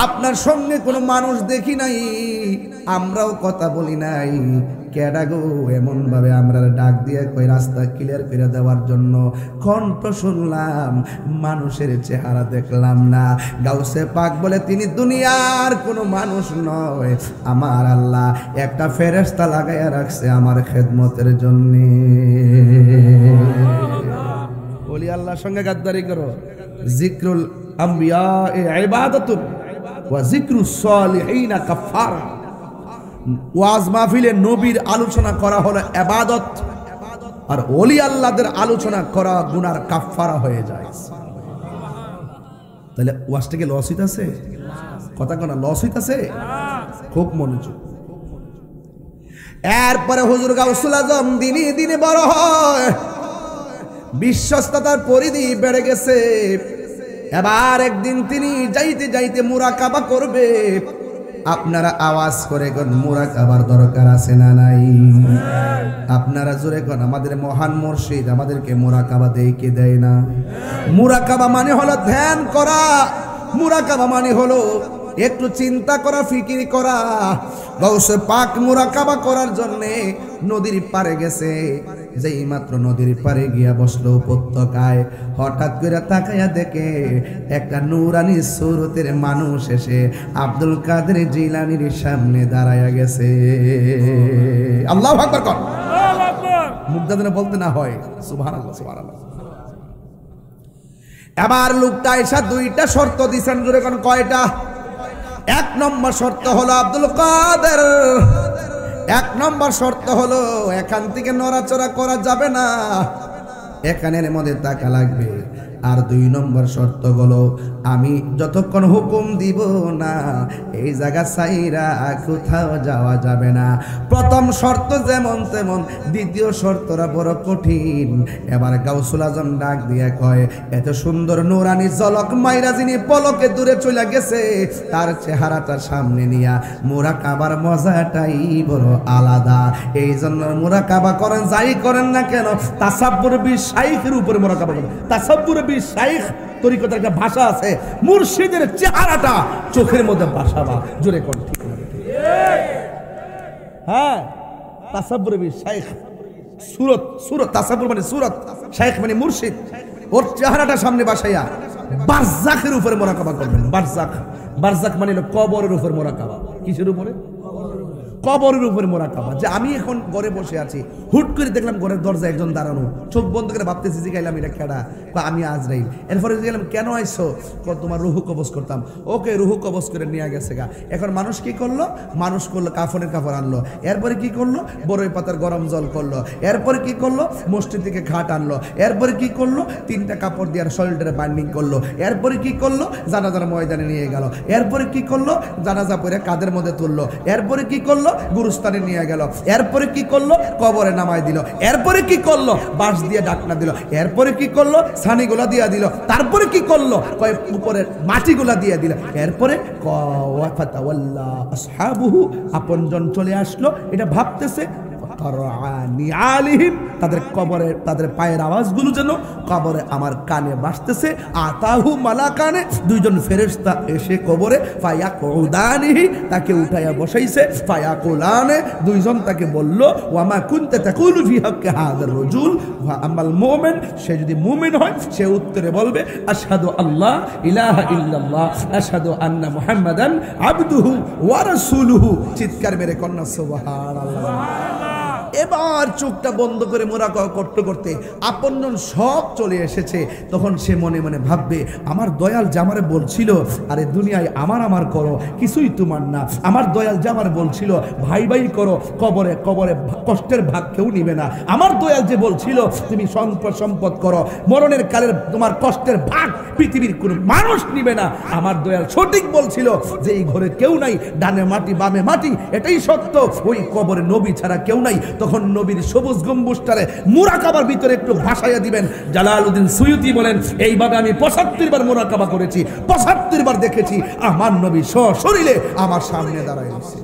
আপনার সঙ্গে কোনো মানুষ দেখি নাই, আমরাও কথা বলি নাই, কেডা গো এমন ভাবে আমরা ডাক দিয়ে কই রাস্তা ক্লিয়ার করে দেওয়ার জন্য? কণ্ঠ শুনলাম, মানুষের চেহারা দেখলাম না। গাউসে পাক বলে, তিনি দুনিয়ার কোনো মানুষ নয়, আমার আল্লাহ একটা ফেরেশতা লাগাইয়া রাখছে আমার খেদমতের জন্য। বলি আল্লাহর সঙ্গে গাদ্দারি করো। জিক্রুল আম্বিয়া ইবাদাতুন ওয়া জিক্রুস সালিহিন কাফারা। ওয়াজ মাহফিলে নবীর আলোচনা করা হলো ইবাদত, আর ওলি আল্লাহদের আলোচনা করা গুনার কাফারা হয়ে যায়। তাহলে ওয়াজটা কি লস হইতাছে? কথা কোনা লস হইতাছে? খুব মনোযোগ। এরপরে হুজুর গাউসুল আজম দিনে দিনে বড় হয়, বিশ্বস্ততার পরিধি বেড়ে গেছে। এবার একদিন তিনি যাইতে যাইতে মুরাকাবা করবে। আপনারা আওয়াজ করে কোন মুরাকাবার দরকার আছে না নাই? আপনারা জোরে কোন আমাদের মহান মুর্শিদ আমাদেরকে মুরাকাবা দেয় কি দেয় না? মুরাকাবা মানে হলো ধ্যান করা, মুরাকাবা মানে হলো একটু চিন্তা করা, ফিকির করা। গাউসে পাক মুরাকাবা করার জন্য নদীর পাড়ে গেছে। যেই মাত্র নদীর পাড়ে গিয়া বসলো উপত্যকায়, হঠাৎ করে তাকাইয়া দেখে একটা নূরানি সুরতের মানুষ এসে আব্দুল কাদের জিলানীর সামনে দাঁড়াইয়া গেছে। আল্লাহু আকবার কর, আল্লাহু আকবার। মুখ দাদা বলতে না হয় সুবহানাল্লাহ, সুবহানাল্লাহ। এবার লোকটা এসে দুইটা শর্ত দিছেন, জোরে কোন কয়টা? এক নম্বর শর্ত হলো আব্দুল কাদের, এক নম্বর শর্ত হলো এখান থেকে নড়াচড়া করা যাবে না, এখানের মধ্যে টাকা লাগবে। আর দুই নম্বর শর্ত হলো আমি যতক্ষণ হুকুম দিব না এই জায়গা ছাইরা কোথাও যাওয়া যাবে না। প্রথম শর্ত যেমন তেমন, দ্বিতীয় শর্তটা বড় কঠিন। এবার গাউসুল আজম ডাক দিয়ে কয়, এত সুন্দর নূরানি ঝলক মাইরা যিনি পলকে দূরে চলে গেছে, তার চেহারাটা সামনে নিয়া মুরাকাবার মজাটাই বড় আলাদা। এই জন্য মুরাকাবা করেন, যাই করেন না কেন, তাসাব্বুর বিশ শাইখের উপরে মুরাকাবা করেন। তাসাব্বুর বিশ শাইখ তরিকতার একটা ভাষা আছে, মুর্শিদের চেহারাটা চোখের মধ্যে বাসাবা। জোরে কোন ঠিক? হ্যাঁ, তাসাব্বুর বিশ শাইখ, সুরত, সুরত তাসাব্বুর মানে সুরত, শাইখ মানে মুর্শিদ। ওর চেহারাটা সামনে বাসাইয়া বারজাখের উপরে মুরাকাবা করবেন। বারজাখ, বারজাখ মানে কবরের উপর মুরাকাবা। কিসের উপরে? কবরের উপরে মোরাকাবা। যে আমি এখন ঘরে বসে আছি, হুট করে দেখলাম ঘরের দরজায় একজন দাঁড়ানো, চোখ বন্ধ করে ভাবতেছি জিগাইলাম এটা কেডা, আমি আজরাইল। এরপরে গেলাম কেন আইসো, তোমার রুহু কবজ করতাম। ওকে, রুহু কবজ করে নিয়ে গেছে গা। এখন মানুষ কি করলো, মানুষ করলো কাফনের কাপড় আনলো, এরপরে কি করলো বড়ই পাতার গরম জল করলো, এরপরে কি করলো মসজিদ থেকে খাট আনলো, এরপরে কি করলো 3টা কাপড় দিয়ে শরীরটারে বাইন্ডিং করলো, এরপরে কি করলো জানাজার ময়দানে নিয়ে গেল, এরপরে কি করলো জানাজা পরে কাদের মধ্যে তুললো, এরপরে কি করলো গুরুস্থানে নিয়ে গেল, এরপরে কি করলো কবরে নামায় দিল, এরপরে কি করলো বাঁশ দিয়ে ডাকনা দিল, এরপরে কি করলো ছানিগুলা দিয়ে দিল, তারপরে কি করলো কয় উপরের মাটিগুলা দিয়ে দিল, এরপরে আপনজন চলে আসলো। এটা ভাবতেছে তাদের কবরে, তাদের পায়ের আওয়াজগুলো যেন কবরে আমার কানে বাজতেছে। আতাহু মালাকানে, 2জন ফেরেশতা এসে কবরে ফায়াকুদানিহি, তাকে উঠাইয়া বসাইছে। ফায়াকুলানে, 2জন তাকে বলল ওয়ামা কুনতা তাকুলু ফি হাক্কি হাযার রাজুল ওয়া আমাল মুমিন, সে যদি মুমিন হয় সে উত্তরে বলবে আশহাদু আল্লাহ ইলাহা ইল্লাল্লাহ আশহাদু আন্না মুহাম্মাদান আবদুহু ওয়া রাসূলুহু। চিৎকার মেরে কন্যা সুবহানাল্লাহ। এবার চোখটা বন্ধ করে মোরাকাবা করতে করতে আপনজন সব চলে এসেছে। তখন সে মনে মনে ভাববে আমার দয়াল জামারে বলছিল আরে দুনিয়ায় আমার করো, কিছুই তোমার না। আমার দয়াল জামার বলছিল ভাই ভাই করো, কবরে কবরে কষ্টের ভাগ কেউ নিবে না। আমার দয়াল যে বলছিল তুমি সম্পদ করো, মরণের কালের তোমার কষ্টের ভাগ পৃথিবীর কোনো মানুষ নিবে না। আমার দয়াল সঠিক বলছিল যে এই ঘরে কেউ নাই, ডানে মাটি বামে মাটি, এটাই সত্য। ওই কবরে নবী ছাড়া কেউ নাই। তখন নবীর সবুজ গম্বুজটারে মুরাকাবার ভিতরে একটু ভাসাইয়া দিবেন। জালালউদ্দিন সুয়ুতি বলেন এইভাবে আমি 75 বার মুরাকাবা করেছি, 75 বার দেখেছি আমার নবী সশরীরে আমার সামনে দাঁড়ায় আছে।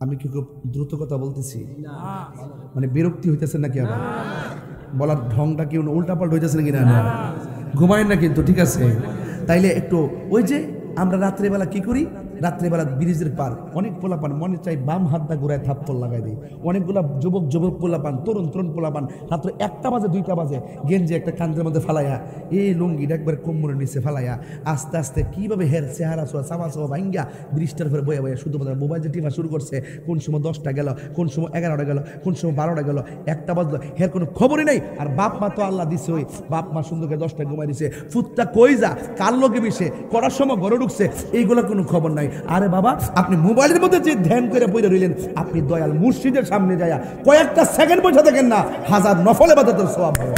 আমি কি খুব দ্রুত কথা বলতেছি? মানে বিরক্তি হইতেছে নাকি? আবার বলার ঢংটা কি উল্টাপাল্টা হইতেছে নাকি? না ঘুমায় না কিন্তু, ঠিক আছে? তাইলে একটু ওই যে আমরা রাত্রেবেলা কি করি, রাত্রেবেলা ব্রিজের পার অনেক পোলাপান মনে চাই বাম হাতটা ঘুরায় থাপ্পড় লাগাই দিই। অনেকগুলা যুবক পোলাপান, তরুণ পোলাপান রাত্রে 1টা বাজে 2টা বাজে গেঞ্জি একটা কান্দের মধ্যে ফালাইয়া, এই লুঙ্গিটা একবার কোমরের নিচে ফালাইয়া আস্তে আস্তে কীভাবে হের চেহারা ছোয়া চামা ছোয়া ভাঙ্গা ব্রিজটার উপরে বয়ে বয়ে শুধু মোবাইল যে টিপা শুরু করছে। কোন সময় 10টা গেল, কোন সময় 11টা গেল, কোন সময় 12টা গেল, 1টা বাজলো, হের কোনো খবরই নেই। আর বাপ মা তো আল্লাহ দিছে, ওই বাপ মা সুন্দর করে 10টা ঘুমাই দিছে। ফুটটা কই যা, কার লোকে মিশে, করার সময় ঘরে ঢুকছে, এইগুলোর কোনো খবর নাই। আরে বাবা, আপনি মোবাইলের মধ্যে যে ধ্যান করে পড়ে রইলেন, আপনি দয়াল মুর্শিদের সামনে যায় কয়েকটা সেকেন্ড বসে থাকেন না, 1000 নফল ইবাদতের সওয়াব হবে।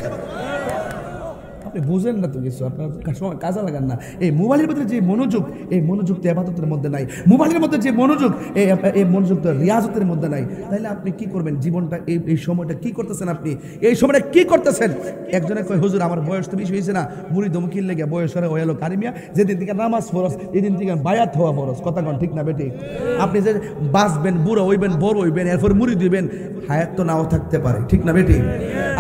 আপনি বুঝেন না তো কিছু, আপনার সময় কাজে লাগান না। এই মোবাইলের মধ্যে যে মনোযোগ, এই মনোযোগ তো ইবাদতের মধ্যে নাই। মোবাইলের মধ্যে যে মনোযোগ, এই মনোযোগ তো রিয়াজতের মধ্যে নাই। তাহলে আপনি কি করবেন? জীবনটা এই সময়টা কি করতেছেন? আপনি এই সময়টা কি করতেছেন? একজনে কয় হুজুর আমার বয়স তো বেশি হয়েছে না, মুড়ি দমকির লেগে বয়স হয়ে হলো কারিমিয়া, যেদিন থেকে নামাজ ফরজ এদিন থেকে বায়াত হওয়া ফরজ। কথা কন ঠিক না বেটি? আপনি যে বাঁচবেন, বুড়ো হইবেন, বড় হইবেন, এরপর মুড়ি দিবেন, হায়াত তো নাও থাকতে পারে, ঠিক না বেটি?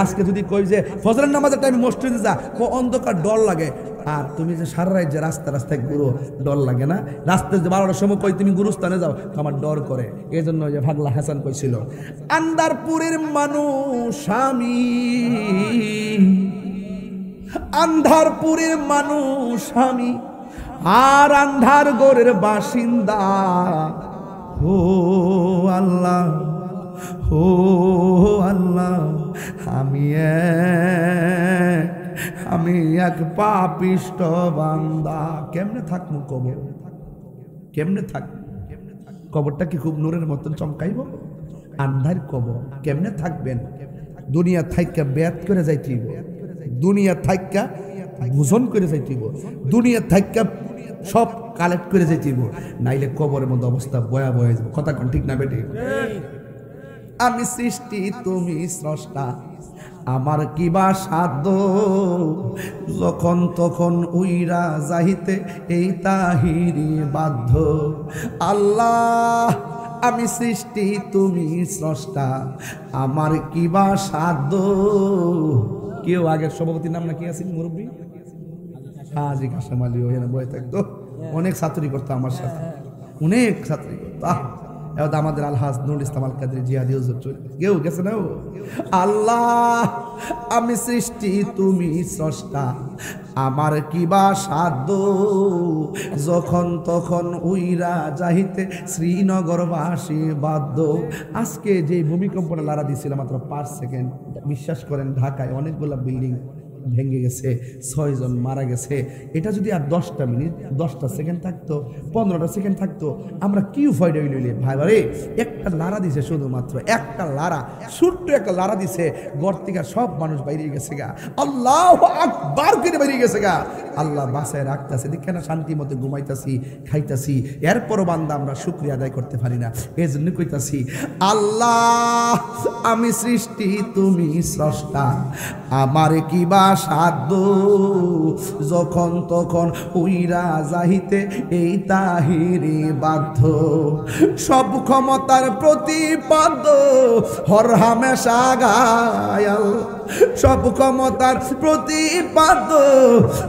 আজকে যদি কই যে ফজরের নামাজের টাইমে মসজিদে যা, অন্ধকার ডর লাগে, আর তুমি যে সারা রাত যে রাস্তায় ঘুরো, ডর লাগে না? রাস্তায় যে 12টার সময় কই তুমি গুরুস্থানে যাও, আমার ডর করে। এই জন্য যে ভাগলা হাসান কইছিল আন্দারপুরের মানুষ আমি, আন্ধারপুরের মানুষ আমি, আর আন্ধার গোরের বাসিন্দা। ও আল্লাহ, ও আল্লাহ, আমি এক পাপিষ্ট বান্দা। কেমনে থাকবো কবর? কেমনে থাকবো? কবরটা কি খুব নূরের মতন চমকাইব? আন্ধার কবর কেমনে থাকবেন? দুনিয়া থাইকা বেয়াত করে যাইতেইব, দুনিয়া থাইকা ভোজন করে যাইতেইব, দুনিয়া থাইকা সব কালেক্ট করে যাইতেইব, নাইলে কবরের মধ্যে অবস্থা ভয়াবহ হয়ে যাবে। কথা কোন ঠিক না বেটি? আমি সৃষ্টি তুমি স্রষ্টা, আমার কিবা সাধ্য, যখন তখন উইরা যাইতে এই তাহিরি বাধ্য। আল্লাহ আমি সৃষ্টি তুমি স্রষ্টা, আমার কিবা সাধ্য। কেউ আগের সভাপতির নাম না কি আছে মুরব্বী? হাজি কাশেম আলী, ওখানে বয়ে থাকতো, অনেক ছাত্রী করতো আমার সাথে, অনেক ছাত্রী করতো। এবার আমাদের আলহাজ নুরুল ইসলাম আল কাদরি জিহাদি হুজুর চলে কেউ গেছে না ও আল্লাহ আমি সৃষ্টি তুমি স্রষ্টা আমার কিবা সাধ্য যখন তখন উইরা যাইতে শ্রীনগরবাসী বাধ্য আজকে যে ভূমিকম্পটা লারা দিয়েছিল মাত্র 5 সেকেন্ড বিশ্বাস করেন ঢাকায় অনেকগুলো বিল্ডিং ভেঙে গেছে 6 জন মারা গেছে এটা যদি আর 10টা মিনিট 10টা সেকেন্ড থাকতো 15টা সেকেন্ড থাকতো আমরা কি ফায়দা হইলে ভাই ভাই একটা লারা দিছে শুধুমাত্র একটা লারা ছোট্ট একটা লারা দিছে ঘর থেকে সব মানুষ বাইরে গেছে গা আল্লাহু আকবার করে বাইরে গেছে গা আল্লাহ বাসায় রাখতেছে দেখে না শান্তি মতো ঘুমাইতাছি খাইতাছি এরপরও বান্দা আমরা শুকরিয়া আদায় করতে পারি না এই জন্য কইতাছি আল্লাহ আমি সৃষ্টি তুমি স্রষ্টা আমার কিবা সাধ্য যখন তখন উইরা যাইতে এই তাহিরি বাধ্য সব ক্ষমতার প্রতিপাদ্য হর হামেশা গায়াল সব ক্ষমতার প্রতিপাদ্য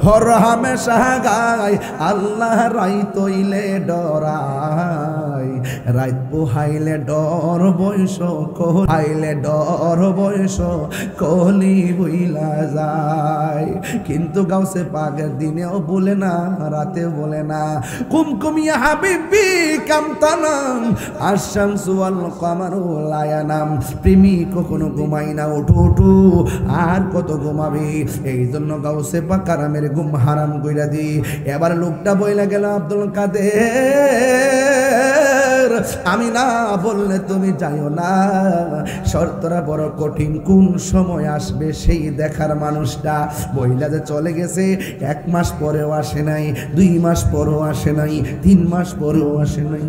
হর হামেশা গায় আল্লাহ রাই তৈলে ডরাই রাত পোহাইলে ডর বয়স কোহাইলে ডর বয়স কলি বইলা যায় কিন্তু গাউসে পাগের দিনেও বলে না রাতেও বলে না কুমকুমিয়া হাবিবি কামতানাম আশামসু ওয়াল কামারু লা ইয়ানাম প্রেমী কখনো ঘুমাই না ওঠো ওঠো আর কত ঘুমাবি এই জন্য গাউসে পাকারামের ঘুম হারাম কইরা দি এবার লোকটা বইলা গেল আব্দুল কাদের আমি না বললে তুমি যাইও না শর্তটা বড় কঠিন কোন সময় আসবে সেই দেখার মানুষটা বইলা যে চলে গেছে 1 মাস পরেও আসে নাই 2 মাস পরেও আসে নাই 3 মাস পরেও আসে নাই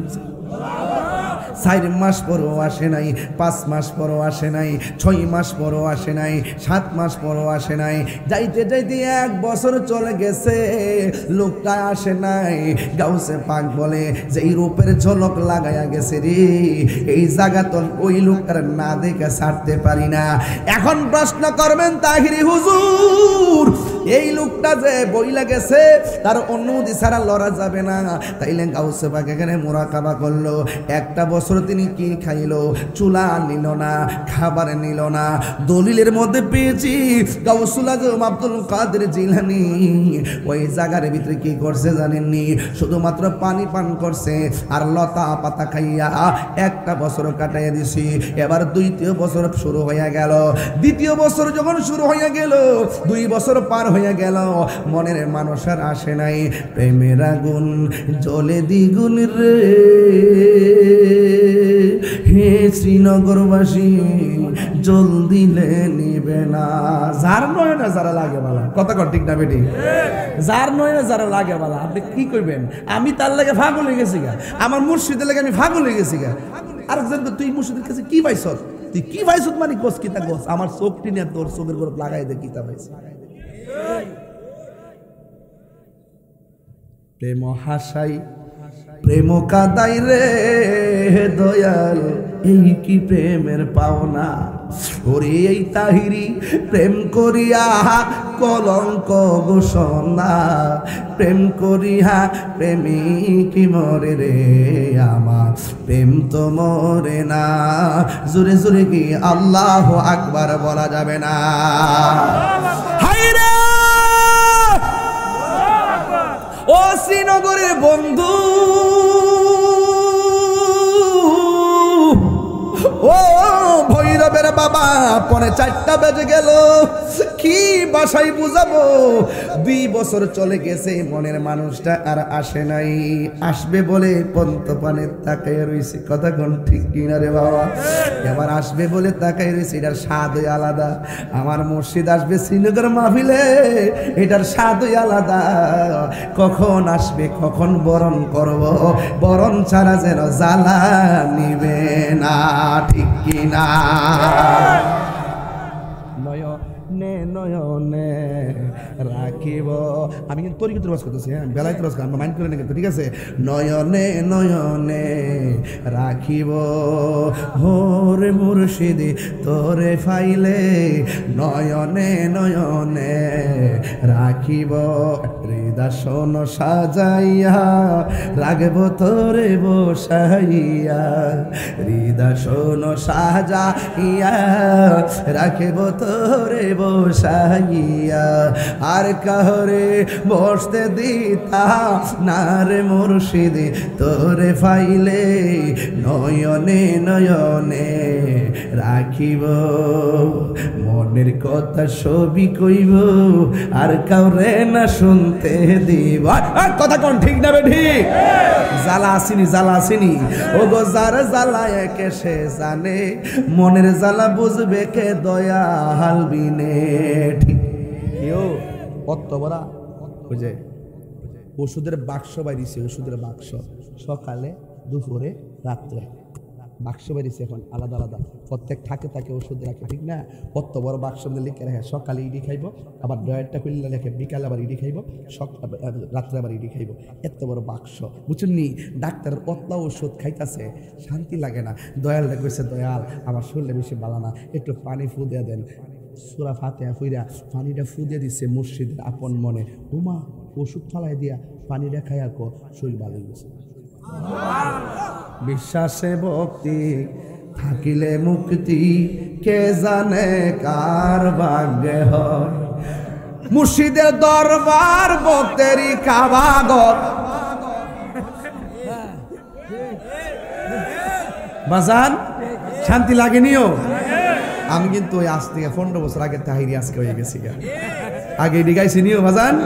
4 মাস পরেও আসে নাই 5 মাস পরেও আসে নাই 6 মাস পরেও আসে নাই 7 মাস পরেও আসে নাই যাইতে যাইতে 1 বছর চলে গেছে লোকটা আসে নাই গাউসে পাক বলে যে এই রূপের ঝলক লাগায়া গেছে রে এই জায়গা তো ওই লোকটার না দেখে ছাড়তে পারি না এখন প্রশ্ন করবেন তাহিরি হুজুর এই লোকটা যে বইলা গেছে তার অনুমতি ছাড়া লড়া যাবে না তাইলে গাউসে পাক এখানে মুরাকাবা করলো একটা বছর তিনি কি খাইলো চুলা নিল না খাবার নিল না দলিলের মধ্যে পেয়েছি গাউসুল আজম আব্দুল কাদের জিলানী ওই জায়গার ভিতরে কি করছে জানেননি শুধুমাত্র পানি পান করছে আর লতা পাতা খাইয়া একটা বছর কাটাইয়া দিছি এবার 2য় বছর শুরু হয়ে গেল 2য় বছর যখন শুরু হয়ে গেল 2 বছর পার হয়ে গেল মনের মানুষ আর আসে নাই প্রেমের আগুন জ্বলে দ্বিগুণ রে হে শ্রীনগরবাসী জল দিলে নিবে না যার নয় না যারা লাগে বালা কথা কর ঠিক না বেটি যার নয় না যারা লাগে বালা আপনি কি করবেন আমি তার লাগে পাগল হয়ে গেছি গা আমার মুর্শিদের লাগে আমি পাগল হয়ে গেছি গা আর তুই মুর্শিদের কাছে কি পাইছ তুই কি পাইছ মানে গোস কিতা গোস আমার চোখটি নিয়ে তোর চোখের গোড় লাগাই দে কিতা পাইছ প্রেম হাসাই প্রেম কাদাই রে দয়াল এই কি প্রেমের পাওনা ওরে এই তাহিরি প্রেম করিয়া কলঙ্ক ঘোষণা প্রেম করিয়া প্রেমিক মরে রে আমার প্রেম তো মরে না জোরে জোরে কি আল্লাহু আকবার বলা যাবে না হায়রে ও শ্রীনগরের বন্ধু ও ভৈরবের বাবা 4:30 বেজে গেল কি বাসায় বুঝাবো 2 বছর চলে গেছে মনের মানুষটা আর আসে নাই আসবে বলে পন্তপানের তাকায় রইছে কথা কোন ঠিক কিনা রে বাবা এবার আসবে বলে তাকায় রইছে এটার স্বাদই আলাদা আমার মুর্শিদ আসবে শ্রীনগর মাহফিলে এটার স্বাদই আলাদা কখন আসবে কখন বরণ করব বরণ ছাড়া যেন জ্বালা নিবে না ঠিক কিনা নয়নে রাখিব আমি কিন্তু তরিকত রস করতেছি হ্যাঁ বেলায় রস আমরা মাইন্ড করে না কিন্তু ঠিক আছে নয়নে নয়নে রাখিব হোরে মুর্শিদি তোরে ফাইলে নয়নে নয়নে রাখিব হৃদয় সাজাইয়া রাখব তোরে বসাইয়া, হৃদয় সাজাইয়া রাখব তোরে বসাইয়া, আর কাহরে বসতে দিতা না রে মুর্শিদ তোরে ফাইলে নয়নে নয়নে রাখিব, মনের কথা সবই কইব আর কাউরে না শুনতে দিব। কথা কোন ঠিক না ঠিক? জ্বালা আসিনি জ্বালা আসিনি, ও গো যার জ্বালা একে সে জানে, মনের জ্বালা বুঝবে কে দয়াল বিনে। ঠিক কেউ কত বড় বুঝে ওষুধের বাক্স বাইরেছে, ওষুধের বাক্স সকালে দুপুরে রাত্রে বাক্স বেরিয়েছে, এখন আলাদা আলাদা প্রত্যেক থাকে থাকে ওষুধ রাখে, ঠিক না? কত বড় বাক্স লিখে রাখে, সকালে ইডি খাইব, আবার ডয়ারটা খুললে লেখে বিকালে আবার ইডি খাইব, রাত্রে আবার ইডি খাইব, এত বড় বাক্স বুঝছেন নি? ডাক্তারের পতলা ওষুধ খাইতেছে, শান্তি লাগে না। দয়াল কইছে, দয়াল আমার শরীরে বেশি ভালো না, একটু পানি ফু দিয়ে দেন। সূরা ফাতিহা কইরা পানিটা ফু দিয়ে দিচ্ছে মুর্শিদের আপন মনে, উমা ওষুধ ফালাই দিয়া পানিটা খাইয়া কো শরীর ভালো গেছে। বিশ্বাসে ভক্তি থাকিলে মুক্তি, কে জানে কার ভাগ্যে হয়। মুর্শিদের দরবার ভক্তেরই কাবাগর, বাজান শান্তি লাগেনিও? আমি কিন্তু ওই আজ থেকে 15 বছর আগে তাহিরি আজকে হয়ে গেছি, আগে ডিগাইছি নিও বাজান।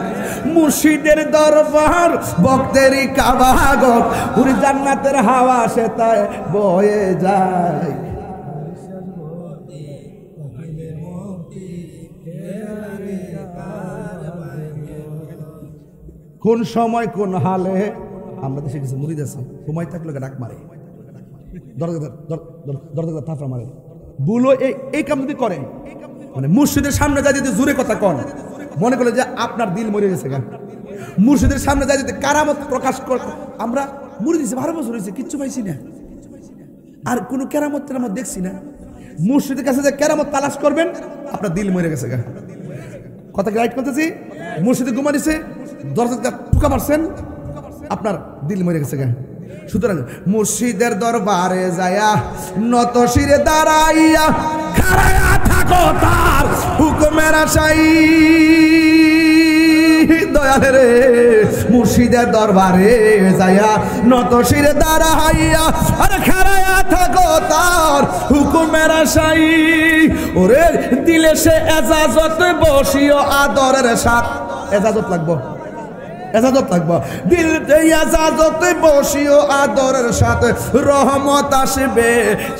মুর্শিদের দরবার ভক্তেরই কাবাগর, পুরি জান্নাতের হাওয়া সে তাই বয়ে যায়। কোন সময় কোন হালে আমরা দেশে কিছু মুরিদ আছে, ঘুমাই থাকলে ডাক মারে, দরজা থাপড়া মারে, বুলো এই কাম যদি করেন, মানে মুর্শিদের সামনে যায় যদি জোরে কথা কন, মনে করলে যে আপনার দিল মরে গেছে গা। মুর্শিদের সামনে যায় যদি কারামত প্রকাশ কর, আমরা মুড়ি দিয়েছি 12 বছর হয়েছে, কিচ্ছু পাইছি না, আর কোনো কেরামত টেরামত দেখছি না। মুর্শিদের কাছে যে কেরামত তালাশ করবেন, আপনার দিল মরে গেছে গা। কথা কি রাইট করতেছি? মুর্শিদে ঘুমা দিছে, দরজা টুকা মারছেন, আপনার দিল মরে গেছে গা। সুতরাং মুর্শিদের দরবারে যায়া নত শিরে দাঁড়াইয়া খাড়ায়া থাকো তার হুকুমের আশাই। দয়াল রে মুর্শিদের দরবারে যায়া নত শিরে দাঁড়াইয়া আর খাড়ায়া থাকো তার হুকুমের আশাই। ওরে দিলে সে এজাজত বসিও আদরের সাথ, এজাজত লাগবো, এজাজত লাগবো, দিল এজাজতে বসিও আদরের সাথে, রহমত আসবে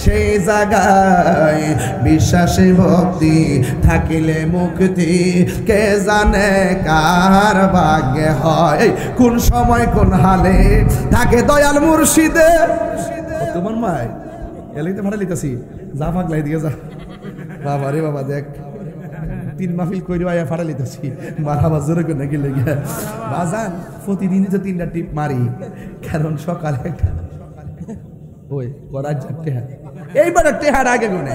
সেই জায়গায়। বিশ্বাসে ভক্তি থাকিলে মুক্তি, কে জানে কার ভাগ্যে হয়। কোন সময় কোন হালে থাকে দয়াল মুর্শিদে। তোমার মায় এলাইতে ভাড়া লিতেছি, যা পাগলাই দিয়ে যা। বাবা রে বাবা, দেখ 3 মাহফিল কইরা আয়া ফাড়া লিতেছি, মারাবা জোরে করে নাকি লেগে বাজান। প্রতিদিনই তো 3টা টিপ মারি, কারণ সকালে একটা ওই করার যাতে এইবার টেহার আগে গুনে,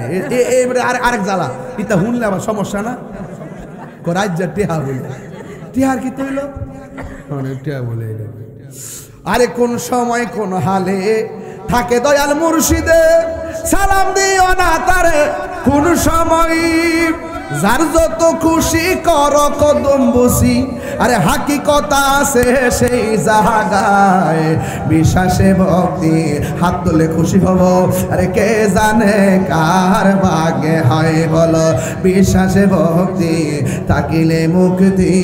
এইবারে আরেক জ্বালা ইতা হুনলে আবার সমস্যা না। করার যা টেহা বলে, টেহার কি তৈল অনেক টেহা বলে। আরে কোন সময় কোন হালে থাকে দয়াল মুর্শিদে, সালাম দিও না তারে কোন সময়। যার যত খুশি কর কদম বসি, আরে হাকিকতা আছে সেই জায়গায়। বিশ্বাসে ভক্তি হাত তুলে খুশি হব, আরে কে জানে কার ভাগ্যে হয় বলো। বিশ্বাসে ভক্তি থাকিলে মুক্তি,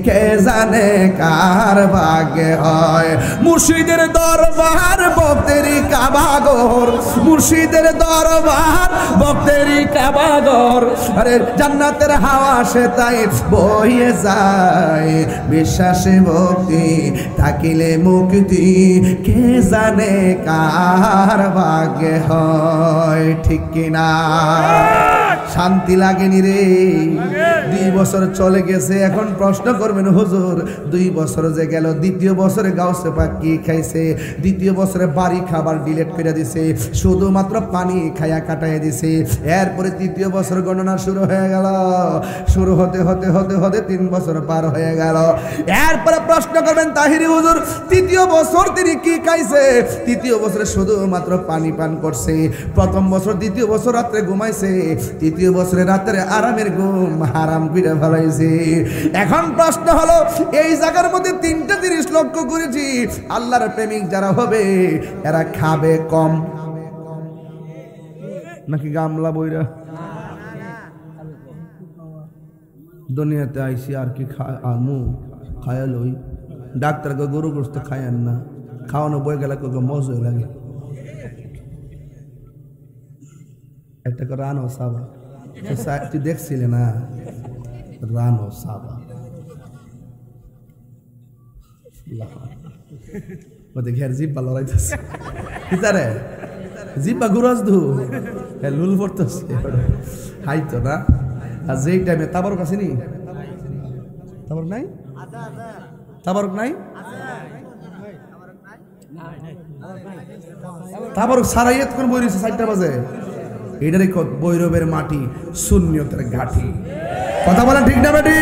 কে জানে কার ভাগ্যে হয়। মুর্শিদের দরবার ভক্তেরই কাবাগর, মুর্শিদের দরবার ভক্তেরই কাবাগর। আরে জান্নাতের হাওয়া সে তাই বয়ে যায়। বিশ্বাসে ভক্তি থাকিলে মুক্তি, কে জানে কার ভাগ্যে হয়। ঠিক কিনা? শান্তি লাগেনি রে? 2 বছর চলে গেছে। এখন প্রশ্ন করবেন হুজুর 2 বছর যে গেল, দ্বিতীয় বছরে গাউসে পাক কি খাইছে? দ্বিতীয় বছরে বাড়ি খাবার ডিলিট করে দিছে, শুধুমাত্র পানি খায়া কাটায় দিছে। এরপরে তৃতীয় বছর গণনা শুরু হয়ে গেল। শুরু হতে হতে হতে হতে 3 বছর পার হয়ে গেল। এরপরে প্রশ্ন করবেন তাহিরি হুজুর তৃতীয় বছর তিনি কি খাইছে? তৃতীয় বছরে শুধুমাত্র পানি পান করছে। প্রথম বছর দ্বিতীয় বছর রাত্রে ঘুমাইছে, তৃতীয় বছরে রাত্রে আরামের ঘুম হারাম করে ফেলাইছে। এখন প্রশ্ন হলো এই জায়গার মধ্যে 3টা জিনিস লক্ষ্য করেছি, আল্লাহর প্রেমিক যারা হবে এরা খাবে কম নাকি গামলা বইরা? দুনিয়াতে আইসি আর কি আমু খায়াল ওই ডাক্তারকে গরু গোস্ত খায়ান না, খাওয়ানো বই গেলে মজা লাগে। একটা করে রানো সাবা, তুই দেখছিলে না? রানো সাবা ওদের ঘের জিব্বা লড়াইতেছে, কিতারে জিব্বা গুরজ ধু লুল পড়তেছে হাইতো না। আর যেই টাইমে তাবারক আছে নি, তাবারক নাই, তাবারক নাই, তাবারক সারাইয়াত কোন বই রয়েছে 4টা বাজে। এটারে বৈরবের মাটি, শূন্যতের ঘাটি। কথা বলেন ঠিক না বেটি?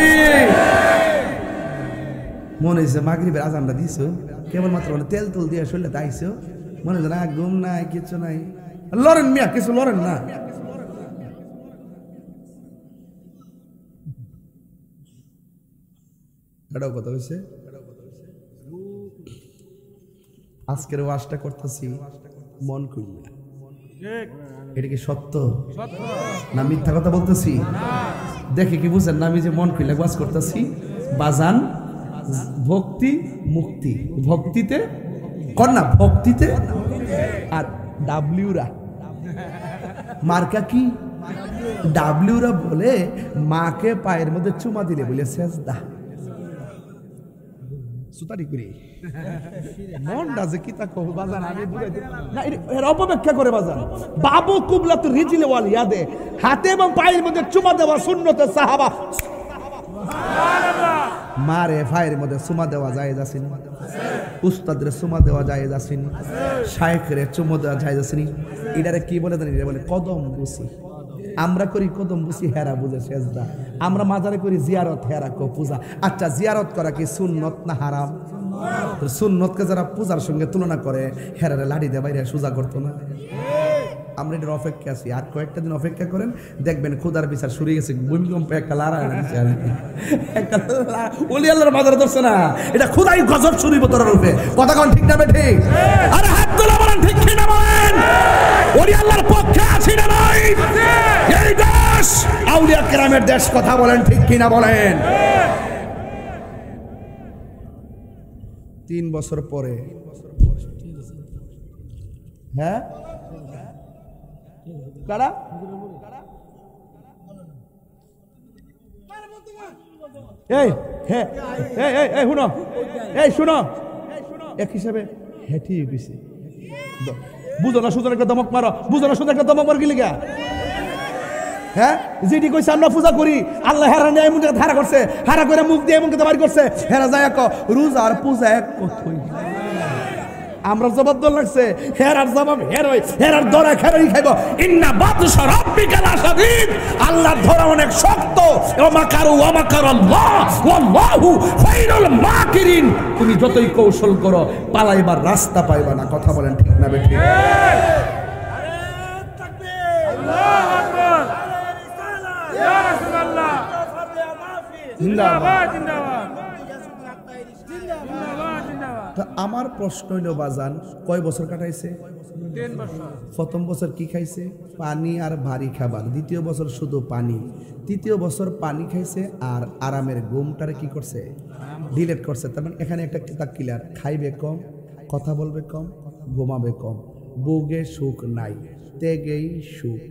মনে হয়েছে মাগরিবের আজানটা দিছো, কেবলমাত্র বলে তেল তুল দিয়ে শরীরে তাইছো, মনে হচ্ছে না ঘুম নাই কিছু নাই। লড়েন মিয়া, কিছু লড়েন না। এটাও কথা হয়েছে। আজকের ওয়াজটা করতেছি মন খুললে, এটা কি সত্য না মিথ্যা কথা বলতেছি? দেখে কি বুঝেন না আমি যে মন খুলে ওয়াজ করতেছি? বাজান ভক্তি মুক্তি, ভক্তিতে কর না, ভক্তিতে। আর ডাব্লিউরা মার্কা কি? ডাব্লিউরা বলে মাকে পায়ের মধ্যে চুমা দিলে বলে সেজদা। সুতারি করি মনটা যে কি তা কব বাজান আমি বুঝাইতে না, এর অপব্যাখ্যা করে বাজান। বাবু কুবলাত রিজিল ওয়াল ইয়াদে, হাতে এবং পায়ের মধ্যে চুমা দেওয়া সুন্নতে সাহাবা। সুবহানাল্লাহ। মারে পায়ের মধ্যে চুমা দেওয়া জায়েজ আছে না? উস্তাদের চুমা দেওয়া জায়েজ আছে না? শায়েখের চুমা দেওয়া জায়েজ আছে না? এটারে কি বলে জানেন? এটা বলে কদম বুসি। আমরা করি কদম বুসি, হেরা বুঝে সেজদা। আমরা মাজারে করি জিয়ারত, হেরা কো পূজা। আচ্ছা জিয়ারত করা কি সুন্নত না হারাম? সুন্নতকে যারা পূজার সঙ্গে তুলনা করে হেরারে লাড়ি দিয়ে বাইরে সোজা করতো না। আমরা এটার অপেক্ষা আছি, আর কয়েকটা দিন অপেক্ষা করেন, দেখবেন ক্ষুধার বিচার শুরু গেছে। ভূমিকম্পে একটা লাড়া ওলি আল্লাহর মাজারে ধরছে না, এটা ক্ষুধাই গজব শুরু তোর রূপে। কথা কোন ঠিক না বেঠি? আরে হাত তোলা বলেন ঠিক না বলেন? ওলি আল্লাহর পক্ষে আছি না নাই? এই দেশ আউলিয়া কেরামের দেশ। কথা বলেন ঠিক কিনা বলেন? 3 বছর পরে হ্যাঁ কারা এই হ্যাঁ এই শুনো, এই শুনো, এক হিসাবে হ্যাঁ ঠিক হয়েছে। বুঝো না সুন্দর একটা দমক মারো, বুঝো না সুন্দর একটা দমক মার গেলে গা। হ্যাঁ যেটি কইছে আমরা পূজা করি, আল্লাহ হেরা নিয়ে এমন ধারা করছে, হারা করে মুখ দিয়ে এমন বাড়ি করছে, হেরা যায় এক রোজা আর পূজা এক কতই। আমরা জবাব দল লাগছে, হেরার জবাব হেরোই, হেরার ধরা খেরোই খাইব। ইন্না বাতশা রাব্বিকা লাশাদীদ, আল্লাহর ধরা অনেক শক্ত। ওয়া মাকারু ওয়া মাকারাল্লাহ ওয়াল্লাহু খায়রুল মাকিরিন। তুমি যতই কৌশল করো পালাইবার রাস্তা পাইবা না। কথা বলেন ঠিক না বেঠিক? আরে তাকবীর, আল্লাহু আকবার, ইয়া রাসূলুল্লাহ, জিন্দাবাদ জিন্দাবাদ। আমার প্রশ্ন হইল বাজান কয় বছর কাটাইছে? 10 বছর। প্রথম বছর কি খাইছে? পানি আর ভারী খাবার। দ্বিতীয় বছর শুধু পানি। তৃতীয় বছর পানি খাইছে আর আরামের ঘুমটারে কি করছে? ডিলেট করছে। তার মানে এখানে একটা কিতাব ক্লিয়ার, খাইবে কম, কথা বলবে কম, ঘুমাবে কম, ভোগে সুখ নাই, ত্যাগেই সুখ।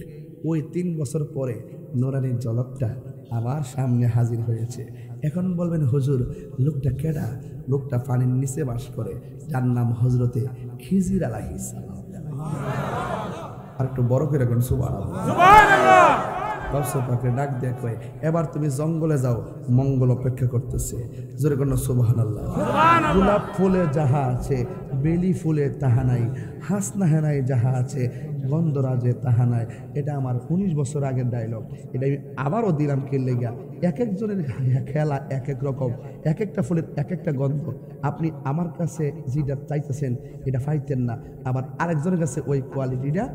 ওই 3 বছর পরে নোরানির ঝলকটা আমার সামনে হাজির হয়েছে। এখন বলবেন হুজুর লোকটা কেডা? লোকটা পানির নিচে বাস করে, যার নাম হযরতে খিজির আলাইহিস সালাম। আর একটু বড় করে রাখুন সুবহানাল্লাহ। গাউসে পাকরে ডাক দিয়ে কয় এবার তুমি জঙ্গলে যাও, মঙ্গল অপেক্ষা করতেছে। জোরে কোন সুবহানাল্লাহ। গোলাপ ফুলে যাহা আছে, বেলি ফুলে তাহা নাই, হাসনা হেনায় যাহা আছে, গন্ধরাজে তাহা নাই। এটা আমার 19 বছর আগের ডায়লগ, এটা আমি আবারও দিলাম কে লেগা। এক একজনের খেলা এক এক রকম, এক একটা ফুলের এক একটা গন্ধ। আপনি আমার কাছে যেটা চাইতেছেন এটা পাইতেন না, আবার আরেকজনের কাছে ওই কোয়ালিটিটা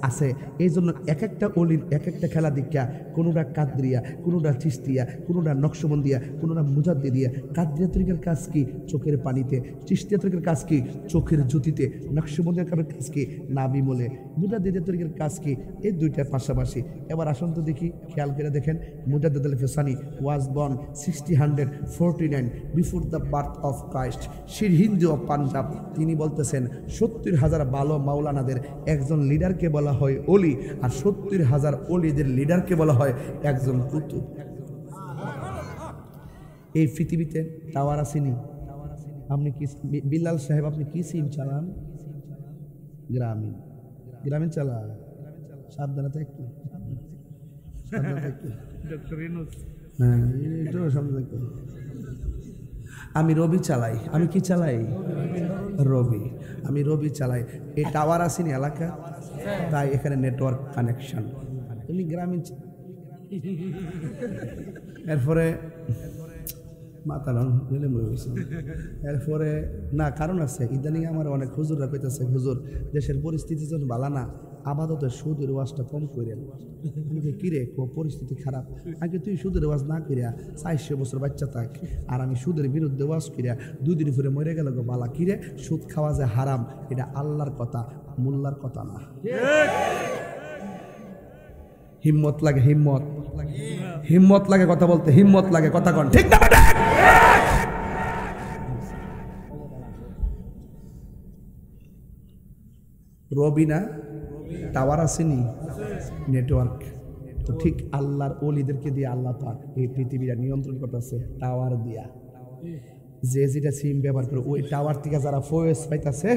আছে। এই জন্য এক একটা অলির এক একটা খেলা দীক্ষা, কোনোটা কাদরিয়া, কোনোটা চিস্তিয়া, কোনোটা নকশবন্দিয়া, কোনোটা মুজাদ্দিদিয়া। কাদরিয়া তরিকার কাজ কি? চোখের পানিতে। চিস্তিয়া তরিকার কাজ কি? চোখের জ্যোতিতে। নকশবন্দিয়ার কাজ কি? নাবি মোলে। মুজাদ্দিদিয়া তরিকার কাজ কি? এই দুইটার পাশাপাশি। এবার আসুন তো দেখি, খেয়াল করে দেখেন। Mujaddid Alf Sani was born 1649 before the birth of Christ, শির হিন্দু অফ পাঞ্জাব। তিনি বলতেছেন 70,000 ভালো মাওলানাদের একজন লিডারকে বলা হয় অলি, আর 70,000 অলিদের লিডারকে বলা হয় একজন কুতুব। এই পৃথিবীতে টাওয়ার আসেনি। আপনি কি বিল্লাল সাহেব, আপনি কি সিম চালান? গ্রামীণ। গ্রামীণ চালা, সাবধানে থাকো, সাবধানে থাকো। হ্যাঁ, এটাও সাবধানে থাকো। আমি রবি চালাই। আমি কি চালাই? রবি। আমি রবি চালাই। এই টাওয়ার আসেনি এলাকা, তাই এখানে নেটওয়ার্ক কানেকশন। তুমি গ্রামীণ। এরপরে মাথা এরপরে না কারণ আছে। ইদানিং আমার অনেক হুজুররা কইতেছে, হুজুর দেশের পরিস্থিতি যখন ভালো না, আপাতত সুদের ওয়াজটা কম করেন। কিরে পরিস্থিতি খারাপ, আগে তুই সুদের ওয়াজ না করিয়া 400 বছর বাচ্চা থাক, আর আমি সুদের বিরুদ্ধে ওয়াজ করিয়া 2 দিন পরে মরে গেল গো বালা। কিরে সুদ খাওয়া যে হারাম, এটা আল্লাহর কথা, মোল্লার কথা না। হিম্মত লাগে, হিম্মত হিম্মত লাগে কথা বলতে, হিম্মত লাগে কথা কন, ঠিক না? রবি না টাওয়ার আসেনি, নেটওয়ার্ক। তো ঠিক আল্লাহর ওলিদেরকে দিয়ে আল্লাহ পাক এই পৃথিবীটা নিয়ন্ত্রণ করতেছে টাওয়ার দিয়া। যে যেটা সিম ব্যবহার করে ওই টাওয়ার থেকে যারা ফয়েজ পাইতেছে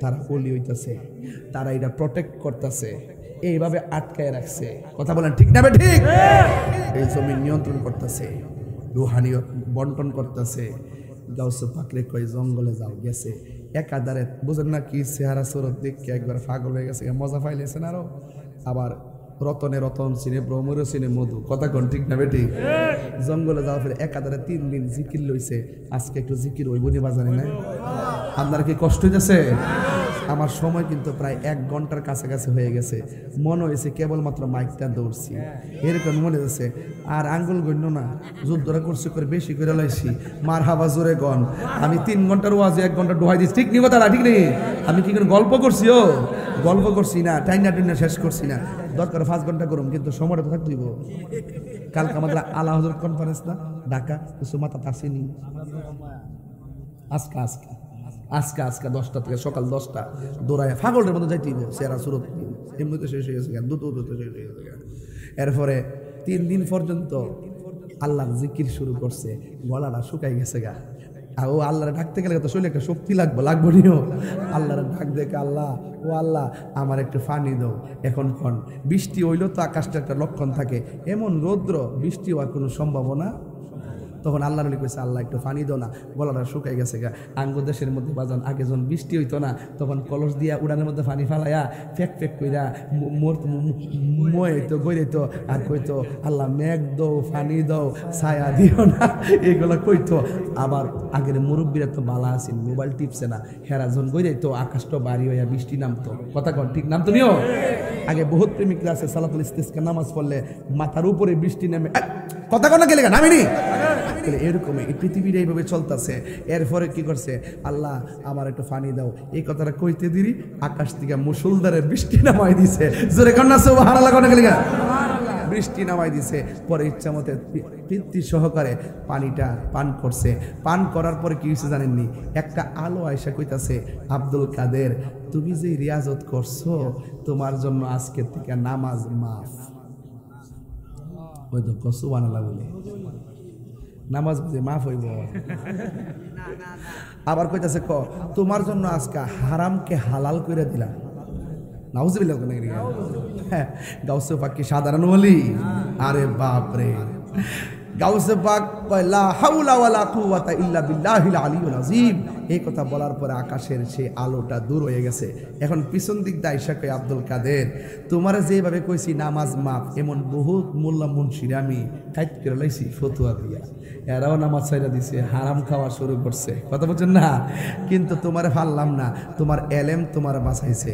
তারা ওলি হইতেছে, তারা এটা প্রটেক্ট করতেছে, এইভাবে আটকায় রাখছে। কথা বলেন ঠিক না? ঠিক। এই জমি নিয়ন্ত্রণ করতেছে, রুহানিয়ত বন্টন করতেছে। গাউসে পাকরে কই জঙ্গলে যাও, গেছে একাধারে, বুঝেন না কি চেহারা সুরত দেখে একবার পাগল হয়ে গেছে, মজা পাইলেছেন। আরো আবার রতনে রতন চিনে, ব্রহ্মরে চিনে মধু। কথা কোন ঠিক না? বেটি জঙ্গলে যাওয়া ফেরে একাধারে 3 দিন জিকির লইছে। আজকে একটু জিকির ওই বনি বাজারে না? আপনার কি কষ্ট হইতেছে? আমার সময় কিন্তু প্রায় 1 ঘন্টার কাছাকাছি হয়ে গেছে। মনে হয়েছে কেবলমাত্র মাইকটা দৌড়ছি, এরকম মনে হয়েছে। আর আঙ্গুল গণ্য না, যুদ্ধরা করছি করে বেশি করে লাইছি। মার হাবা জোরে গন। আমি 3 ঘন্টার ওয়াজে 1 ঘন্টা ডোহাই দিচ্ছি, ঠিক নি কথাটা? ঠিক নেই? আমি কি করে গল্প করছি? গল্প করছি না, টাইনা টাইনা শেষ করছি না। দরকার 5 ঘন্টা করুম, কিন্তু সময়টা তো থাকতেইব। কালকে আমাদের আলা হজরত কনফারেন্স না ঢাকা, কিছু মাথা আসেনি। আজকে 10টা থেকে সকাল 10টা দৌড়ায় ফাগলের মতো যাইতেইব। সেরা সুরত এমনিতে শেষ হয়ে গেছে, দুটো শেষ হয়ে গেছে। এরপরে 3 দিন পর্যন্ত আল্লাহর জিকির শুরু করছে, গলাটা শুকাই গেছে গা। আর ও আল্লাহরে ডাকতে গেলে তো শরীরে একটা শক্তি লাগবো নিও। আল্লাহরে ডাক দেখে, আল্লাহ ও আল্লাহ আমার একটু পানি দাও। এখন বৃষ্টি হইলেও তো আকাশটা একটা লক্ষণ থাকে, এমন রৌদ্র বৃষ্টি হওয়ার কোনো সম্ভাবনা। তখন আল্লাহ নবী কইছে, আল্লাহ একটু পানি দাও না, গলাটা শুকাই গেছে গা। আঙ্গ দেশের মধ্যে বাজান আগে যখন বৃষ্টি হইতো না, তখন কলস দিয়া উড়ানের মধ্যে পানি ফালাইয়া ফেক কইরা মইতো গইতো আর কইতো, আল্লাহ মেঘ দাও, পানি দাও, ছায়া দিও না, এগুলো কইতো। আবার আগের মুরব্বীরা তো বালা আছেন, মোবাইল টিপছে না, হেরা যখন গইতো আকাশটা বাড়ি হইয়া বৃষ্টি নামতো। কথা কন ঠিক? নামতো নিও? আগে বহুত প্রেমিকরা আছে সালাতুল ইস্তিসকা নামাজ পড়লে মাথার উপরে বৃষ্টি নামে। কথা কন না গেলে নামিনি? এরকম এই পৃথিবীর এইভাবে চলতেছে। এরপরে কি করছে, আল্লাহ আমার একটু পানি দাও, এই কথাটা কইতে দিরি আকাশ থেকে মুষলধারে বৃষ্টি নামাই দিছে। জোরে কন্যা সুবহানাল্লাহ কোন গেলে বৃষ্টি নামাই দিছে। পরে ইচ্ছা মতে তৃপ্তি সহকারে পানিটা পান করছে। পান করার পরে কি হয়েছে জানেননি? একটা আলো আয়সা কইতাছে, আব্দুল কাদের তুমি যে রিয়াজত করছো, তোমার জন্য আজকের থেকে নামাজ মাফ। ওই তো সুবহানাল্লাহ বলে নামাজ বুঝে মাফ হইব। আবার কইতাছে, তোমার জন্য আজকে হারামকে হালাল করে দিলাম। নাউজুবিল্লাহ কেন? হ্যাঁ, গাউসে পাক কি সাধারণ ওলি? আরে বাপ রে, গাউসে পাক কয় লা হাওলা ওয়ালা কুওয়াতা ইল্লা বিল্লাহিল আলিয়্যিল আযীম। এই কথা বলার পরে আকাশের সেই আলোটা দূর হয়ে গেছে। এখন পিছন দিক দিয়ে আয়েশা কয়, আব্দুল কাদের, তোমার যেভাবে কইছি নামাজ মাপ, এমন বহুত মোল্লা মুন্সির আমি কাইট করে লাইছি ফতুয়া দিয়া, এরাও নামাজ ছাইরা দিছে, হারাম খাওয়া শুরু করছে। কথা বলছেন না? কিন্তু তোমারে ফাললাম না, তোমার এলেম তোমার বাঁচাইছে।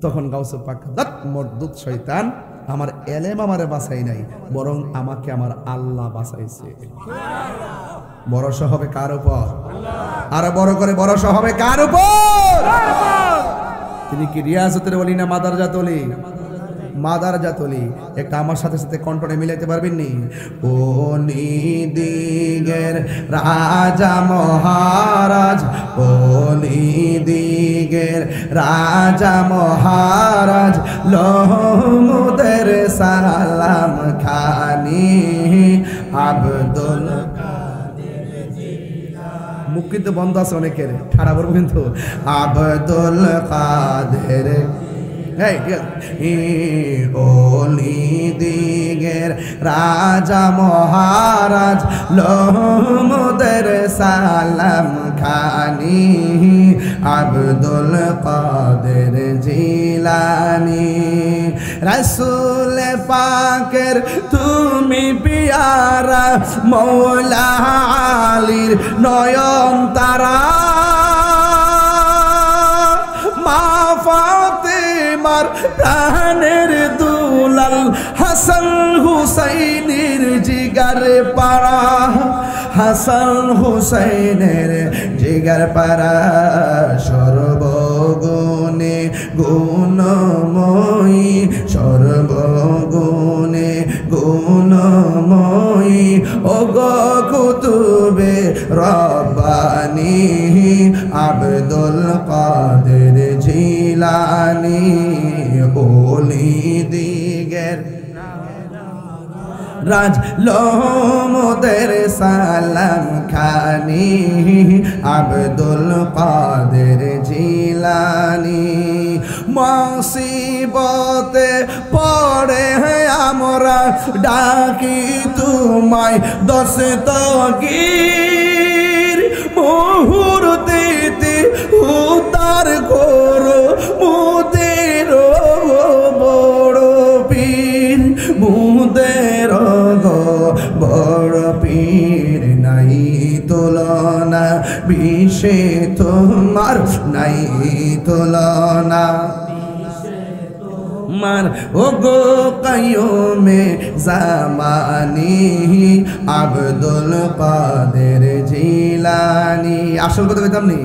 তখন গাউসে পাক, দাত মরদুদ শয়তান, আমার এলেম আমারে বাঁচাই নাই, বরং আমাকে আমার আল্লাহ বাঁচাইছে। ভরসা হবে কার উপর? আরো বড় করে ভরসা হবে কার উপর? তিনি কি রিয়াজতের ওলি না মাদারজাত ওলি? মাদারজাত ওলি। একটা আমার সাথে সাথে কণ্ঠটা মিলাইতে পারবেন নি? ও নিদিগের রাজা মহারাজ, ও নিদিগের রাজা মহারাজ, লোমদের সালাম খানি আব্দুল। মুখ কিন্তু বন্ধ আছে অনেকের, ঠাড়া বলবো কিন্তু। আব্দুল কাদের, ওলি দিগের রাজা মহারাজ, লোমদের সালাম খানি আব্দুল কাদের জিলানি। রাসূল পাকের তুমি পিয়ারা, মৌলা আলীর নয়ন তারা, মা ফাতেমার প্রাণের দুলাল, হাসান হুসাইনের জিগার পাড়া, হাসান হুসাইনের জিগার পাড়া, সর্বগুণে গুণময়ী, সর্বগুণে গুণময়ী, ও গো কুতুবে রব্বানি আব্দুল কাদের জিলানি। ওলি দিগের রাজ, লোমদের সালাম খানি আব্দুল কাদের জিলানি। মুসিবতে পড়ে আমরা ডাকি তোমায় দস্তগীর, মুহূর্তে উদ্ধার করো মুদের বড় পীর, মুদের বড় পীর। নাই তুলনা বিশ্বে তোমার, নাই তুলনা মার, ও গো কায়ুমে জামানি আব্দুল কাদের জিলানি। আসল কথা কইতাম নি,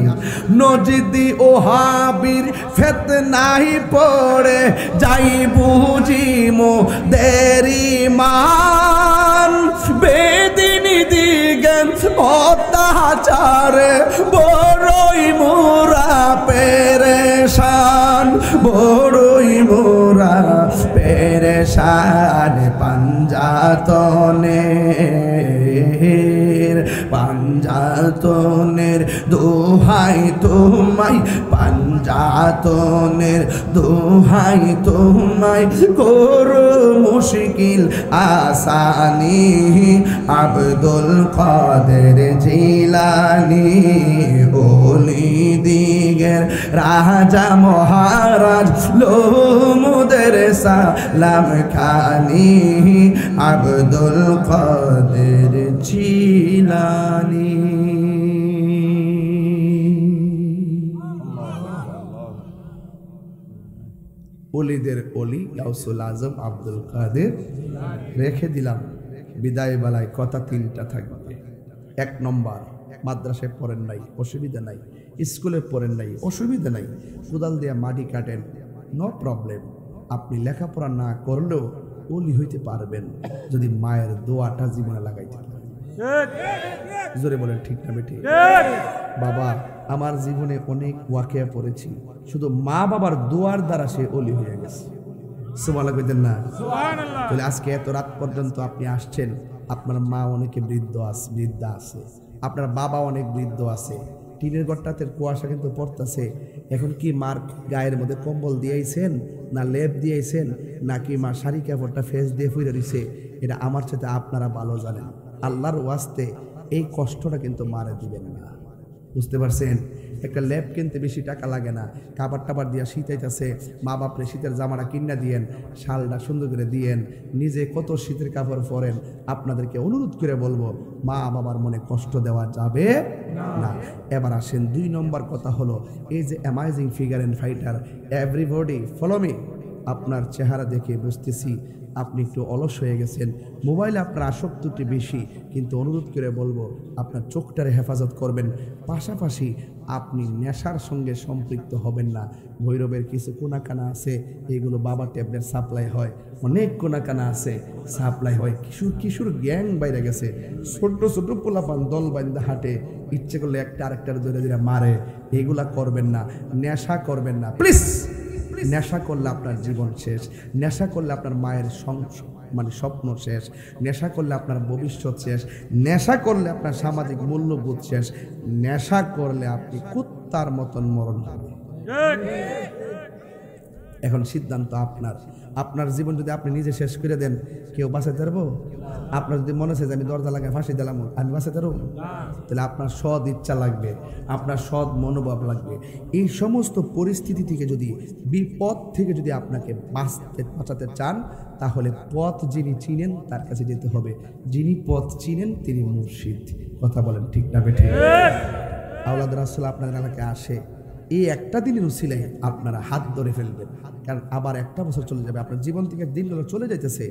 নজিদি ও হাবির ফিতনায় পড়ে যাই বুঝি মোদের মান, বেদিনী দিগেন অত্যাচারে বড়ই মোরা পেরেশান, বড়ই মোরা পেরেশান। পাঞ্জাতনের, পাঞ্জাতনের দোহাই তোমায়, পাঞ্জাতনের দোহাই তোমায়, করো মুশকিল আসানি আব্দুল কাদের জিলানি। ওলি দিগের রাজা মহারাজ, লোমদের সালাম খানি আব্দুল কাদের জিলানি। ওলিদের ওলি গাউসুল আজম আব্দুল কাদের। রেখে দিলাম বিদায় বেলায় কথা তিনটা থাকবে। এক নম্বর, মাদ্রাসায় পড়েন নাই অসুবিধা নাই, স্কুলে পড়েন নাই অসুবিধা নাই, কোদাল দিয়ে মাটি কাটেন, নো প্রবলেম। আপনি লেখাপড়া না করলেও ওলি হইতে পারবেন যদি মায়ের দোয়াটা জীবনে লাগাইতে পারেন। জোরে বলেন ঠিক না বেটি? বাবা, আমার জীবনে অনেক ওয়াকিয়া পড়েছি, শুধু মা বাবার দোয়ার দ্বারা সে ওলি হয়ে গেছে। সুবহানাল্লাহ কইতেন না? তাহলে আজকে এত রাত পর্যন্ত আপনি আসছেন, আপনার মা অনেকে বৃদ্ধা আছে, আপনার বাবা অনেক বৃদ্ধ আছে, টিনের ঘরটাতে কুয়াশা কিন্তু পড়তেছে, এখন কি মার গায়ের মধ্যে কম্বল দিয়েছেন না লেপ দিয়েছেন নাকি মা শাড়ি কাপড়টা ফেস দিয়ে ফুইরে দিছে, এটা আমার সাথে আপনারা ভালো জানেন। আল্লাহর ওয়াস্তে এই কষ্টটা কিন্তু মারে দিবেন না, বুঝতে পারছেন? একটা ল্যাব কিনতে বেশি টাকা লাগে না, কাপড় টাবার দিয়া শীতাইতেছে, মা বাপরে শীতের জামাটা কিনা দিয়েন, শালটা সুন্দর করে দিয়েন, নিজে কত শীতের কাপড় পরেন। আপনাদেরকে অনুরোধ করে বলবো, মা বাবার মনে কষ্ট দেওয়া যাবে না। এবার আসেন 2 নম্বর কথা হলো, এই যে amazing figure and fighter, everybody follow me. আপনার চেহারা দেখে বুঝতেছি আপনি একটু অলস হয়ে গেছেন, মোবাইলে আপনার আসক্তিটি বেশি, কিন্তু অনুরোধ করে বলবো আপনার চোখটারে হেফাজত করবেন, পাশাপাশি আপনি নেশার সঙ্গে সম্পৃক্ত হবেন না। ভৈরবের কিছু কোনাকানা আছে, এগুলো বাবা ট্যাবলেট সাপ্লাই হয়, অনেক কোনাকানা আছে সাপ্লাই হয়, কিশোর গ্যাং বাইরে গেছে, ছোট ছোট পোলাপান দল বান্ধা হাঁটে, ইচ্ছে করলে একটা আরেকটার ধরে ধরে মারে। এগুলা করবেন না, নেশা করবেন না প্লিজ। নেশা করলে আপনার জীবন শেষ, নেশা করলে আপনার মায়ের স্বপ্ন শেষ, নেশা করলে আপনার ভবিষ্যৎ শেষ, নেশা করলে আপনার সামাজিক মূল্যবোধ শেষ, নেশা করলে আপনি কুত্তার মতন মরণ হবে। এখন সিদ্ধান্ত আপনার। আপনার জীবন যদি আপনি নিজে শেষ করে দেন, কেউ বাঁচাতে পারবো? আপনার যদি মনে আছে যে আমি দরজা লাগায় ফাঁসি দিলাম, আমি বাঁচাতে পারবো? তাহলে আপনার সৎ ইচ্ছা লাগবে, আপনার সৎ মনোভাব লাগবে। এই সমস্ত পরিস্থিতি থেকে যদি, বিপদ থেকে যদি আপনাকে বাঁচাতে চান, তাহলে পথ যিনি চিনেন তার কাছে যেতে হবে। যিনি পথ চিনেন তিনি মুর্শিদ। কথা বলেন ঠিক না বেঠিক? আওলাদ রাসূল আপনাদের এলাকায় আসে, এই একটা দিনের উসিলায় আপনারা হাত ধরে ফেলবেন, কারণ আবার একটা বছর চলে যাবে, আপনার জীবন থেকে দিনগুলো চলে যাইতেছে।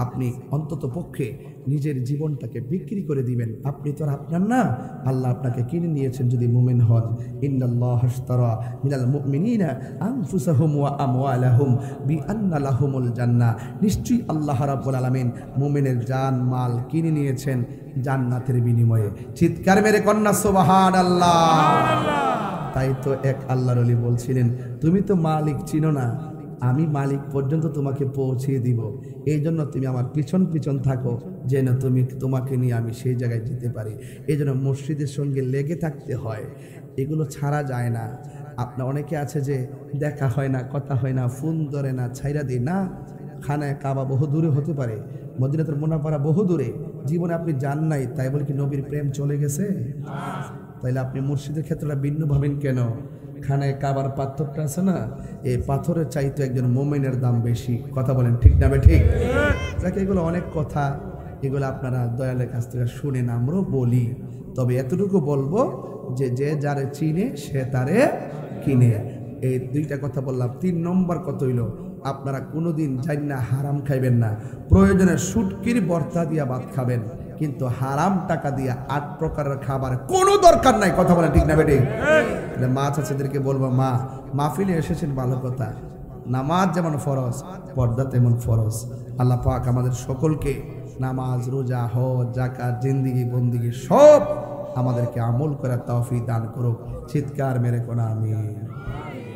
আপনি অন্তত পক্ষে নিজের জীবনটাকে বিক্রি করে দিবেন। আপনি তো আর আপনার না, আল্লাহ আপনাকে কিনে নিয়েছেন যদি মুমিন হন। ইন্নাল্লাহা আশতারা মিনাল মুমিনিনা আনফুসাহুম ওয়া আমওয়ালাহুম বিআন্না লাহুমুল জান্নাহ। নিশ্চয়ই আল্লাহ রাব্বুল আলামিন মুমিনের জান মাল কিনে নিয়েছেন জান্নাতের বিনিময়ে। চিৎকার মেরে কন্যা সুবহানাল্লাহ। তাই তো এক আল্লাহর ওলি বলছিলেন, তুমি তো মালিক চিনো না, আমি মালিক পর্যন্ত তোমাকে পৌঁছিয়ে দিব, এই জন্য তুমি আমার পিছন পিছন থাকো, যেন তোমাকে নিয়ে আমি সেই জায়গায় যেতে পারি। এই জন্য মসজিদের সঙ্গে লেগে থাকতে হয়, এগুলো ছাড়া যায় না। আপনার অনেকে আছে যে দেখা হয় না, কথা হয় না, ফোন ধরে না, ছাইরা দিই না। খানায় কাবা বহু দূরে হতে পারে, মদিনাতুল মুনাওয়ারা বহু দূরে, জীবনে আপনি যান নাই, তাই বলে কি নবীর প্রেম চলে গেছে? তাইলে আপনি মুর্শিদের ক্ষেত্রে ভিন্ন ভাবেন কেন? খানায় কাবার পাথরটা আছে না, এই পাথরের চাইতে একজন মোমেনের দাম বেশি। কথা বলেন ঠিক না ঠিক? যাকে এগুলো অনেক কথা, এগুলো আপনারা দয়ালের কাছ থেকে শুনেন, আমরাও বলি। তবে এতটুকু বলবো যে যে যারে চিনে সে তারে কিনে। এই 2টা কথা বললাম। 3 নম্বর কথা হইল, আপনারা কোনোদিন জান্না হারাম খাইবেন না। প্রয়োজনে শুটকির ভর্তা দিয়া ভাত খাবেন, কিন্তু হারাম টাকা দিয়া 8 প্রকারের খাবার কোনো দরকার নাই। কথা বলে ঠিক না বেটি? মা চাচাদেরকে বলবো, মা মাহফিলে এসেছেন ভালো কথা, নামাজ যেমন ফরজ, পর্দা তেমন ফরজ। আল্লাহ পাক আমাদের সকলকে নামাজ, রোজা, হজ, যাকাত, জিন্দিগি বন্দিগি সব আমাদেরকে আমল করার তৌফিক দান করুক। চিৎকার মেরে কোন আমিন।